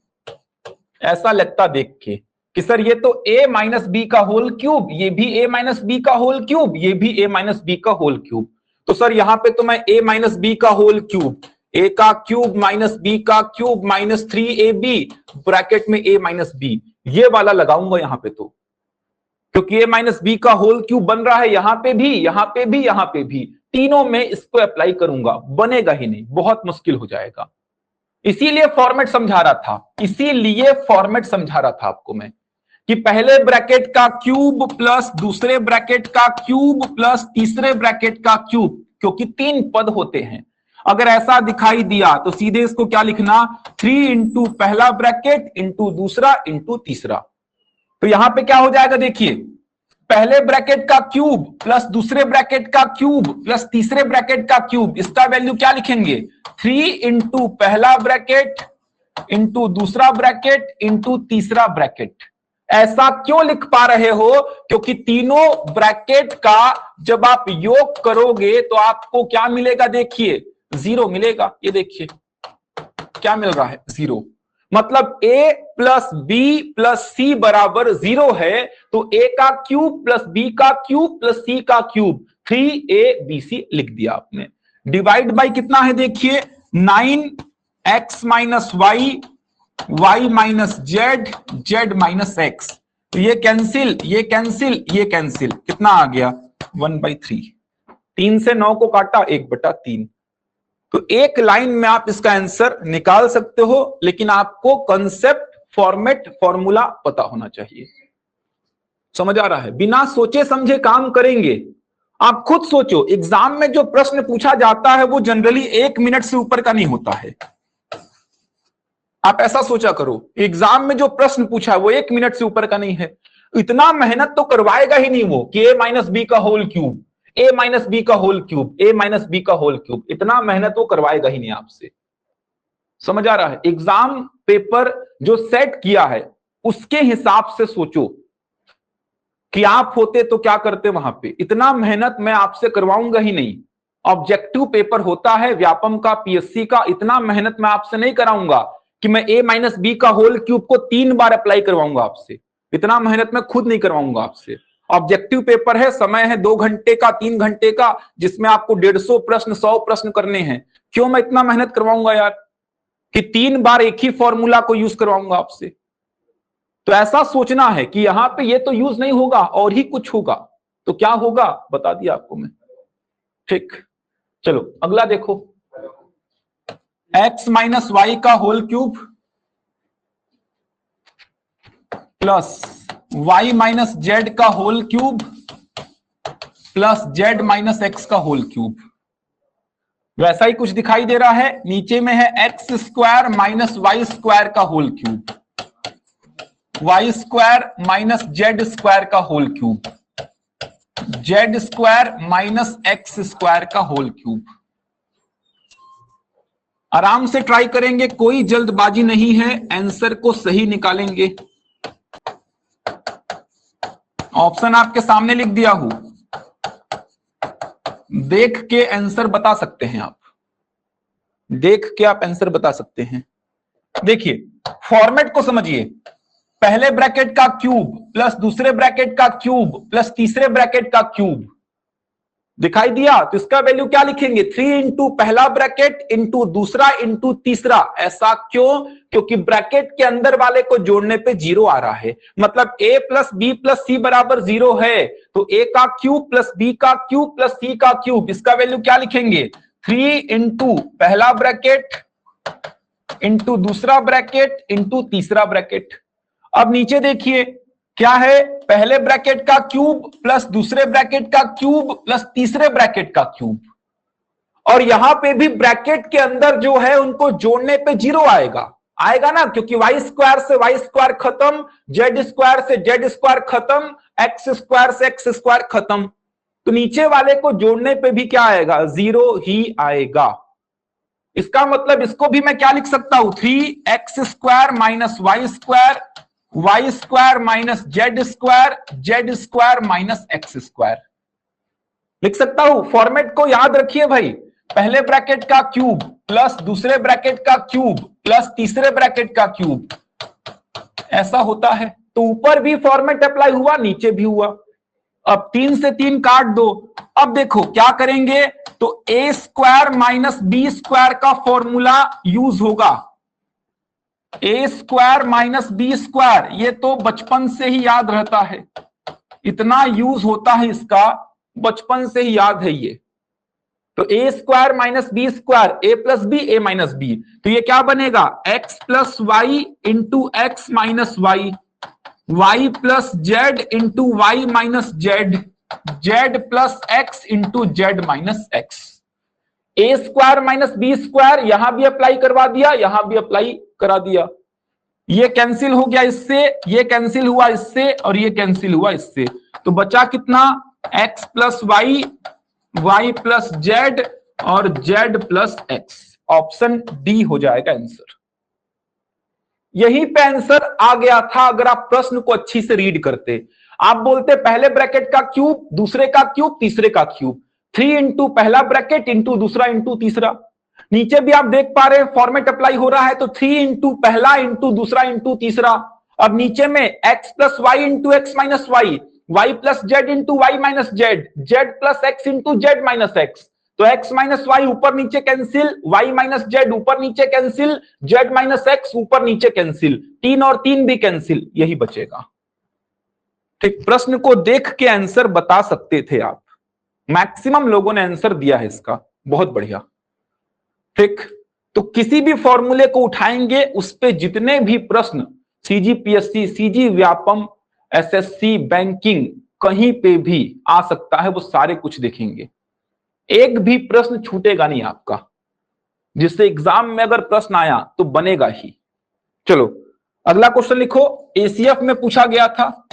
ऐसा लगता देख के कि सर ये तो a माइनस बी का होल क्यूब, ये भी a माइनस बी का होल क्यूब, ये भी a माइनस बी का होल क्यूब। तो सर यहां पे तो मैं a माइनस बी का होल क्यूब, a का क्यूब माइनस b का क्यूब माइनस 3ab ब्रैकेट में a माइनस बी, ये वाला लगाऊंगा यहां पे, तो क्योंकि a माइनस बी का होल क्यूब बन रहा है यहां पे भी, यहां पे भी, यहां पे भी, तीनों में इसको अप्लाई करूंगा, बनेगा ही नहीं, बहुत मुश्किल हो जाएगा। इसीलिए फॉर्मेट समझा रहा था, इसीलिए फॉर्मेट समझा रहा था आपको मैं, कि पहले ब्रैकेट का क्यूब प्लस दूसरे ब्रैकेट का क्यूब प्लस तीसरे ब्रैकेट का क्यूब, क्योंकि 3 पद होते हैं। अगर ऐसा दिखाई दिया तो सीधे इसको क्या लिखना, 3 इंटू पहला ब्रैकेट इंटू दूसरा इंटू तीसरा। तो यहां पे क्या हो जाएगा देखिए, पहले ब्रैकेट का क्यूब प्लस दूसरे ब्रैकेट का क्यूब प्लस तीसरे ब्रैकेट का क्यूब, इसका वैल्यू क्या लिखेंगे, 3 इंटू पहला ब्रैकेट इंटू दूसरा ब्रैकेट इंटू तीसरा ब्रैकेट। ऐसा क्यों लिख पा रहे हो, क्योंकि तीनों ब्रैकेट का जब आप योग करोगे तो आपको क्या मिलेगा, देखिए 0 मिलेगा। ये देखिए क्या मिल रहा है, 0। मतलब a प्लस बी प्लस सी बराबर 0 है, तो a का क्यूब प्लस b का क्यूब प्लस c का क्यूब 3abc लिख दिया आपने। डिवाइड बाय कितना है देखिए, 9x minus Y, y minus Z, Z minus X. तो ये कैंसिल, ये कैंसिल, ये कैंसिल, कितना आ गया 1/3। 3 से 9 को काटा 1/3। तो एक लाइन में आप इसका आंसर निकाल सकते हो, लेकिन आपको कंसेप्ट, फॉर्मेट, फॉर्मूला पता होना चाहिए। समझ आ रहा है, बिना सोचे समझे काम करेंगे। आप खुद सोचो, एग्जाम में जो प्रश्न पूछा जाता है वो जनरली 1 मिनट से ऊपर का नहीं होता है। आप ऐसा सोचा करो, एग्जाम में जो प्रश्न पूछा है वो 1 मिनट से ऊपर का नहीं है। इतना मेहनत तो करवाएगा ही नहीं वो कि a माइनस बी का whole cube, a minus B का whole cube, a minus B का होल क्यूब, इतना मेहनत वो करवाएगा ही नहीं आपसे। समझ आ रहा है, एग्जाम पेपर जो सेट किया है उसके हिसाब से सोचो कि आप होते तो क्या करते वहां पे। इतना मेहनत मैं आपसे करवाऊंगा ही नहीं, ऑब्जेक्टिव पेपर होता है व्यापम का, पीएससी का। इतना मेहनत मैं आपसे नहीं कराऊंगा कि मैं a माइनस बी का होल क्यूब को 3 बार अप्लाई करवाऊंगा आपसे। इतना मेहनत मैं खुद नहीं करवाऊंगा आपसे। ऑब्जेक्टिव पेपर है, समय है 2 घंटे का, 3 घंटे का, जिसमें आपको 150 प्रश्न, 100 प्रश्न करने हैं। क्यों मैं इतना मेहनत करवाऊंगा यार, कि 3 बार एक ही फॉर्मूला को यूज करवाऊंगा आपसे। तो ऐसा सोचना है कि यहां पे ये तो यूज नहीं होगा और ही कुछ होगा, तो क्या होगा बता दिया आपको मैं। ठीक, चलो अगला देखो, x माइनस वाई का whole cube plus y minus Z का whole cube plus z minus X का होल क्यूब। वैसा ही कुछ दिखाई दे रहा है, नीचे में है X square minus Y square का whole cube, Y square minus Z square का whole cube, Z square minus X square का होल क्यूब। आराम से ट्राई करेंगे, कोई जल्दबाजी नहीं है, आंसर को सही निकालेंगे। ऑप्शन आपके सामने लिख दिया हूं, देख के आंसर बता सकते हैं आप, देख के आप आंसर बता सकते हैं। देखिए फॉर्मेट को समझिए, पहले ब्रैकेट का क्यूब प्लस दूसरे ब्रैकेट का क्यूब प्लस तीसरे ब्रैकेट का क्यूब दिखाई दिया, तो इसका वैल्यू क्या लिखेंगे, 3 इंटू पहला ब्रैकेट इंटू दूसरा इंटू तीसरा। ऐसा क्यों, क्योंकि ब्रैकेट के अंदर वाले को जोड़ने पे 0 आ रहा है, मतलब a प्लस बी प्लस सी बराबर 0 है, तो a का क्यूब प्लस b का क्यूब प्लस c का क्यूब, इसका वैल्यू क्या लिखेंगे, 3 इंटू पहला ब्रैकेट इंटू दूसरा ब्रैकेट इंटू तीसरा ब्रैकेट। अब नीचे देखिए क्या है, पहले ब्रैकेट का क्यूब प्लस दूसरे ब्रैकेट का क्यूब प्लस तीसरे ब्रैकेट का क्यूब, और यहां पे भी ब्रैकेट के अंदर जो है उनको जोड़ने पे 0 आएगा, आएगा ना, क्योंकि वाई स्क्वायर से वाई स्क्वायर खत्म, जेड स्क्वायर से जेड स्क्वायर खत्म, एक्स स्क्वायर से एक्स स्क्वायर खत्म, तो नीचे वाले को जोड़ने पे भी क्या आएगा, 0 ही आएगा। इसका मतलब इसको भी मैं क्या लिख सकता हूं, 3x square minus Y square minus Z square minus X square लिख सकता हूं। फॉर्मेट को याद रखिए भाई, पहले ब्रैकेट का क्यूब प्लस दूसरे ब्रैकेट का क्यूब प्लस तीसरे ब्रैकेट का क्यूब, ऐसा होता है। तो ऊपर भी फॉर्मेट अप्लाई हुआ, नीचे भी हुआ। अब 3 से 3 काट दो। अब देखो क्या करेंगे, तो a square minus B square का फॉर्मूला यूज होगा। a square minus B square, ये तो बचपन से ही याद रहता है, इतना यूज होता है इसका, बचपन से ही याद है ये। तो a square minus B square, a plus B a minus B, तो ये क्या बनेगा, x plus Y into X minus Y, y plus Z into Y minus Z, Z plus X into Z minus X. A square minus B square यहां भी apply करवा दिया, यहां भी अप्लाई करा दिया, ये कैंसिल हो गया इससे, ये कैंसिल हुआ इससे, और ये कैंसिल हुआ इससे, तो बचा कितना, x plus Y, Y plus Z और Z plus X. Option D हो जाएगा आंसर। यहीं पे आंसर आ गया था अगर आप प्रश्न को अच्छी से रीड करते। आप बोलते पहले ब्रैकेट का क्यूब, दूसरे का क्यूब, तीसरे का क्यूब, 3 इंटू पहला ब्रैकेट इंटू दूसरा इंटू तीसरा। नीचे भी आप देख पा रहे हैं फॉर्मेट अप्लाई हो रहा है, तो 3 इंटू पहला इंटू दूसरा इंटू तीसरा। अब नीचे में x plus Y into X minus Y, Y plus Z into Y minus Z, Z plus X into Z minus X, तो x माइनस वाई ऊपर नीचे कैंसिल, y माइनस जेड ऊपर नीचे कैंसिल, z माइनस एक्स ऊपर नीचे cancel, 3 और 3 भी cancel, यही बचेगा। ठीक, प्रश्न को देख के आंसर बता सकते थे आप, मैक्सिमम लोगों ने आंसर दिया है इसका, बहुत बढ़िया। ठीक, तो किसी भी फॉर्मूले को उठाएंगे उस पे जितने भी प्रश्न CGPSC, CG Vyapam, SSC, banking, कहीं पे भी आ सकता है, वो सारे कुछ देखेंगे, एक भी प्रश्न छूटेगा नहीं आपका, जिससे एग्जाम में अगर प्रश्न आया तो बनेगा ही। चलो अगला क्वेश्चन लिखो, एसीएफ में पूछा गया था,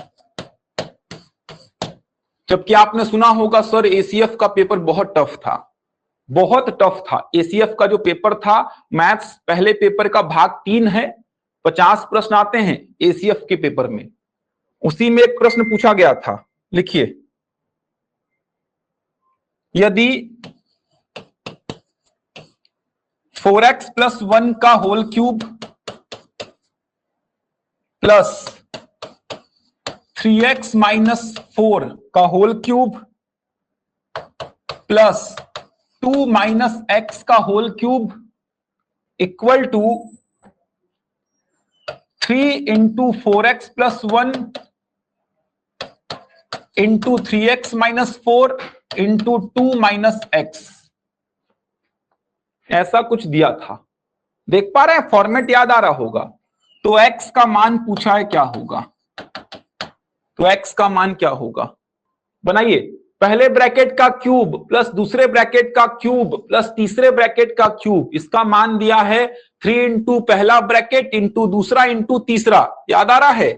जबकि आपने सुना होगा सर एसीएफ का पेपर बहुत टफ था, बहुत टफ था। एसीएफ का जो पेपर था, मैथ्स पहले पेपर का भाग 3 है, 50 प्रश्न आते हैं एसीएफ के पेपर में, उसी में एक प्रश्न पूछा गया था। लिखिए, यदि 4x प्लस 1 का whole cube plus 3x minus 4 का whole cube plus 2 minus x का whole cube equal to 3 into 4x plus 1 into 3x minus 4 into 2 minus x, ऐसा कुछ दिया था। देख पा रहे हैं, फॉर्मेट याद आ रहा होगा। तो x का मान पूछा है, क्या होगा? तो x का मान क्या होगा? बनाइए। पहले ब्रैकेट का क्यूब प्लस दूसरे ब्रैकेट का क्यूब प्लस तीसरे ब्रैकेट का क्यूब, इसका मान दिया है 3 इंटू पहला ब्रैकेट इंटू दूसरा इंटू तीसरा। याद आ रहा है?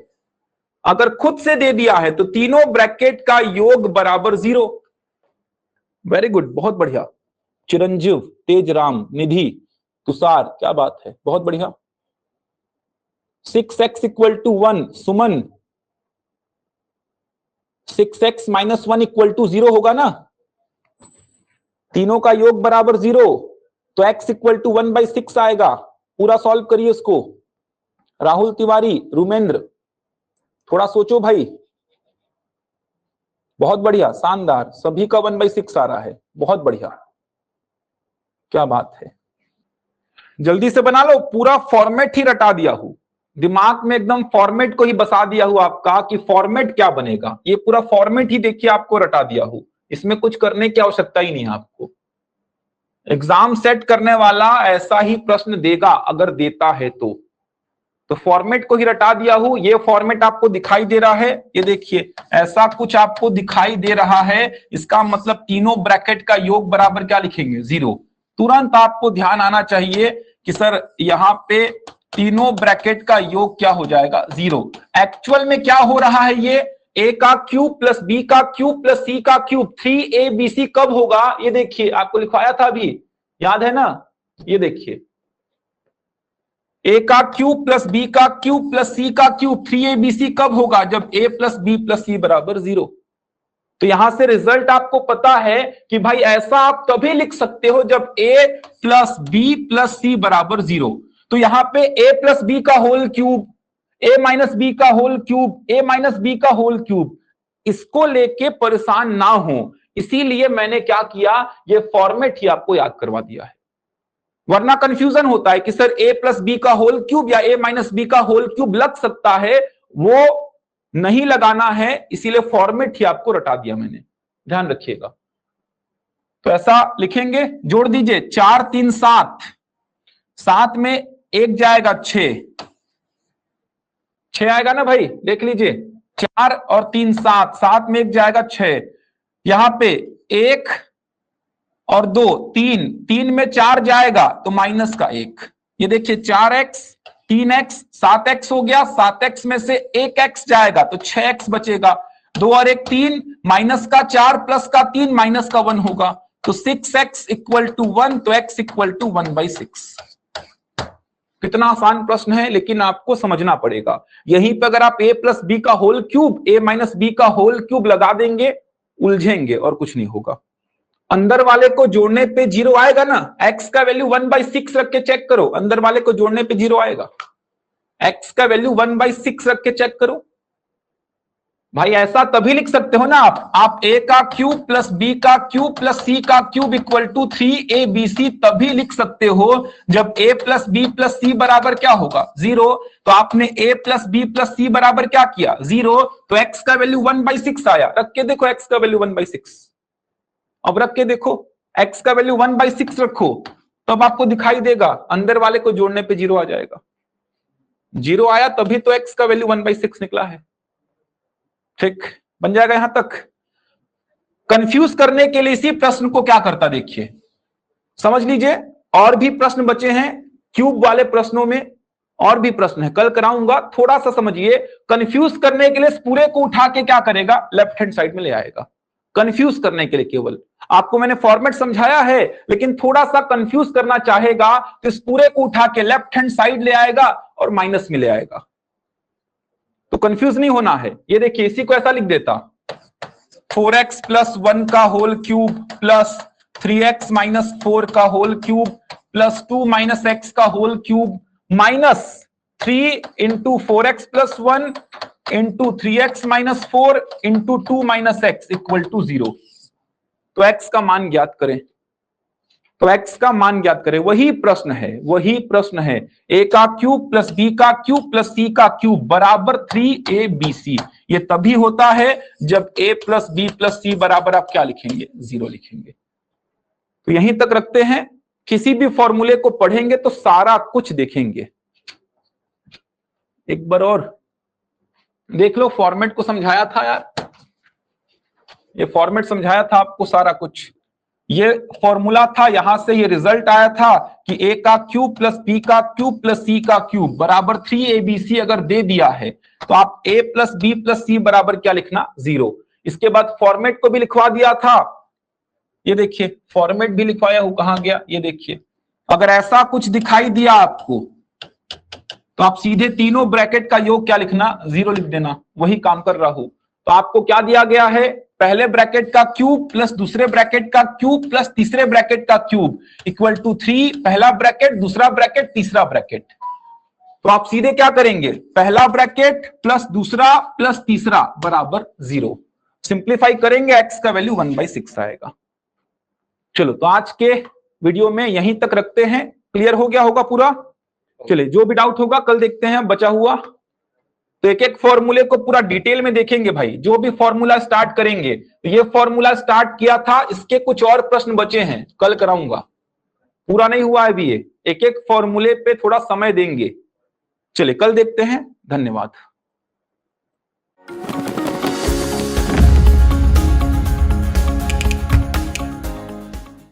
अगर खुद से दे दिया है तो तीनों ब्रैकेट का योग बराबर 0। वेरी गुड, बहुत बढ़िया। चिरंजीव, तेजराम, निधि, तुषार, क्या बात है, बहुत बढ़िया। 6x equal to 1, Suman 6x minus 1 equal to 0 होगा ना? तीनों का योग बराबर 0, तो x इक्वल टू 1/6 आएगा। पूरा सॉल्व करिए इसको। राहुल तिवारी, रुमेंद्र, थोड़ा सोचो भाई। बहुत बढ़िया, शानदार, सभी का 1/6 आ रहा है, बहुत बढ़िया, क्या बात है। जल्दी से बना लो, पूरा फॉर्मेट ही रटा दिया हूं, दिमाग में एकदम फॉर्मेट को ही बसा दिया हूं आपका कि फॉर्मेट क्या बनेगा। ये पूरा फॉर्मेट ही देखिए आपको रटा दिया हूं, इसमें कुछ करने की आवश्यकता ही नहीं है आपको। एग्जाम सेट करने वाला ऐसा ही प्रश्न देगा अगर देता है तो फॉर्मेट को ही रटा दिया हूं। ये फॉर्मेट आपको दिखाई दे रहा है, ये देखिए ऐसा कुछ आपको दिखाई दे रहा है। इसका मतलब तीनों ब्रैकेट का योग बराबर क्या लिखेंगे? 0। तुरंत आपको ध्यान आना चाहिए कि सर यहाँ पे तीनों ब्रैकेट का योग क्या हो जाएगा? 0। एक्चुअल में क्या हो रहा है? ये a का क्यूब प्लस b का क्यूब प्लस c का क्यूब 3abc कब होगा? ये देखिए आपको लिखवाया था अभी, याद है ना? ये देखिए a का क्यूब प्लस b का क्यूब प्लस c का क्यूब 3abc कब होगा? जब a plus b plus c बराबर 0। तो यहां से रिजल्ट आपको पता है कि भाई ऐसा आप तभी लिख सकते हो जब a plus b plus c बराबर 0। तो यहां पे a प्लस b का whole cube, a minus b का whole cube, a minus b का होल क्यूब, इसको लेके परेशान ना हो, इसीलिए मैंने क्या किया, ये फॉर्मेट ही आपको याद करवा दिया है। वरना कंफ्यूजन होता है कि सर a प्लस बी का होल क्यूब या a माइनस बी का होल क्यूब लग सकता है, वो नहीं लगाना है, इसीलिए फॉर्मेट ही आपको रटा दिया मैंने, ध्यान रखिएगा। तो ऐसा लिखेंगे, जोड़ दीजिए 4 3 7, 7 में 1 जाएगा 6 आएगा ना भाई, देख लीजिए 4 और 3 7, 7 में 1 जाएगा 6, यहां पे 1 और 2 3, 3 में 4 जाएगा तो माइनस का 1, ये देखिए 4x 3x 7x हो गया, 7x में से 1x जाएगा तो 6x बचेगा, 2 और 1 3, माइनस का 4 प्लस का 3 माइनस का 1 होगा, तो 6x इक्वल टू 1, तो x इक्वल टू 1/6। कितना आसान प्रश्न है, लेकिन आपको समझना पड़ेगा। यहीं पर अगर आप a प्लस बी का whole cube, a minus B का होल क्यूब लगा देंगे, उलझेंगे और कुछ नहीं होगा। अंदर वाले को जोड़ने पे 0 आएगा ना, x का वैल्यू 1/6 रख के चेक करो, अंदर वाले को जोड़ने पे 0 आएगा। x का वैल्यू 1/6 रख के चेक करो भाई, ऐसा तभी लिख सकते हो ना आप a का क्यूब प्लस b का क्यूब प्लस c का क्यूब इक्वल टू 3abc तभी लिख सकते हो जब a plus b plus c बराबर क्या होगा? 0। तो आपने a plus b plus c बराबर क्या किया? 0। तो x का वैल्यू 1/6 आया, रख के देखो x का वैल्यू 1/6। अब रख के देखो x का वैल्यू 1/6 रखो, तब आपको दिखाई देगा अंदर वाले को जोड़ने पे 0 आ जाएगा। 0 आया तभी तो x का वैल्यू 1/6 निकला है। ठीक, बन जाएगा यहां तक। कंफ्यूज करने के लिए इसी प्रश्न को क्या करता देखिए, समझ लीजिए। और भी प्रश्न बचे हैं क्यूब वाले प्रश्नों में, और भी प्रश्न है, कल कराऊंगा, थोड़ा सा समझिए। कंफ्यूज करने के लिए इस पूरे को उठा के क्या करेगा? लेफ्ट हैंड साइड में ले आएगा। कंफ्यूज करने के लिए केवल आपको मैंने फॉर्मेट समझाया है, लेकिन थोड़ा सा कंफ्यूज करना चाहेगा तो इस पूरे को उठा के लेफ्ट हैंड साइड ले आएगा और माइनस में ले आएगा, तो कंफ्यूज नहीं होना है। ये देखिए इसी को ऐसा लिख देता, 4x प्लस 1 का whole cube plus 3x minus 4 का whole cube plus 2 minus X का whole cube minus 3 into 4x plus 1 into 3x minus 4 into 2 minus X equal to 0। तो x का मान ज्ञात करें, तो x का मान ज्ञात करें। वही प्रश्न है, a का क्यूब प्लस b का क्यूब प्लस c का क्यूब बराबर 3abc। ये तभी होता है जब a plus b plus c बराबर आप क्या लिखेंगे, 0 लिखेंगे। तो यहीं तक रखते हैं। किसी भी फॉर्मूले को पढ़ेंगे तो सारा कुछ देखेंगे। एक बार और देख लो, फॉर्मेट को समझाया था यार, ये फॉर्मेट समझाया था आपको सारा कुछ। ये फॉर्मूला था, यहां से ये रिजल्ट आया था कि a का क्यूब प्लस b का क्यूब प्लस c का क्यूब बराबर 3abc अगर दे दिया है तो आप a plus b plus c बराबर क्या लिखना, 0। इसके बाद फॉर्मेट को भी लिखवा दिया था। ये देखिए फॉर्मेट भी लिखवाया हूं, कहां गया, ये देखिए। अगर ऐसा कुछ दिखाई दिया आपको तो आप सीधे तीनों ब्रैकेट का योग क्या लिखना, 0 लिख देना। वही काम कर रहा हूं। तो आपको क्या दिया गया है, पहले ब्रैकेट का क्यूब प्लस दूसरे ब्रैकेट का क्यूब प्लस तीसरे ब्रैकेट का क्यूब इक्वल टू 3। पहला ब्रैकेट, दूसरा ब्रैकेट, तीसरा ब्रैकेट। तो आप सीधे क्या करेंगे, पहला ब्रैकेट प्लस दूसरा प्लस तीसरा बराबर 0। सिंप्लीफाई करेंगे, x का वैल्यू 1/6 आएगा। चलो, तो आज के वीडियो में यहीं तक रखते हैं। क्लियर हो गया होगा पूरा। चलिए, जो भी डाउट होगा कल देखते हैं बचा हुआ। तो एक एक फॉर्मूले को पूरा डिटेल में देखेंगे भाई। जो भी फॉर्मूला स्टार्ट करेंगे, तो ये फॉर्मूला स्टार्ट किया था, इसके कुछ और प्रश्न बचे हैं, कल कराऊंगा। पूरा नहीं हुआ है अभी ये, एक एक फॉर्मूले पे थोड़ा समय देंगे। चलिए कल देखते हैं। धन्यवाद।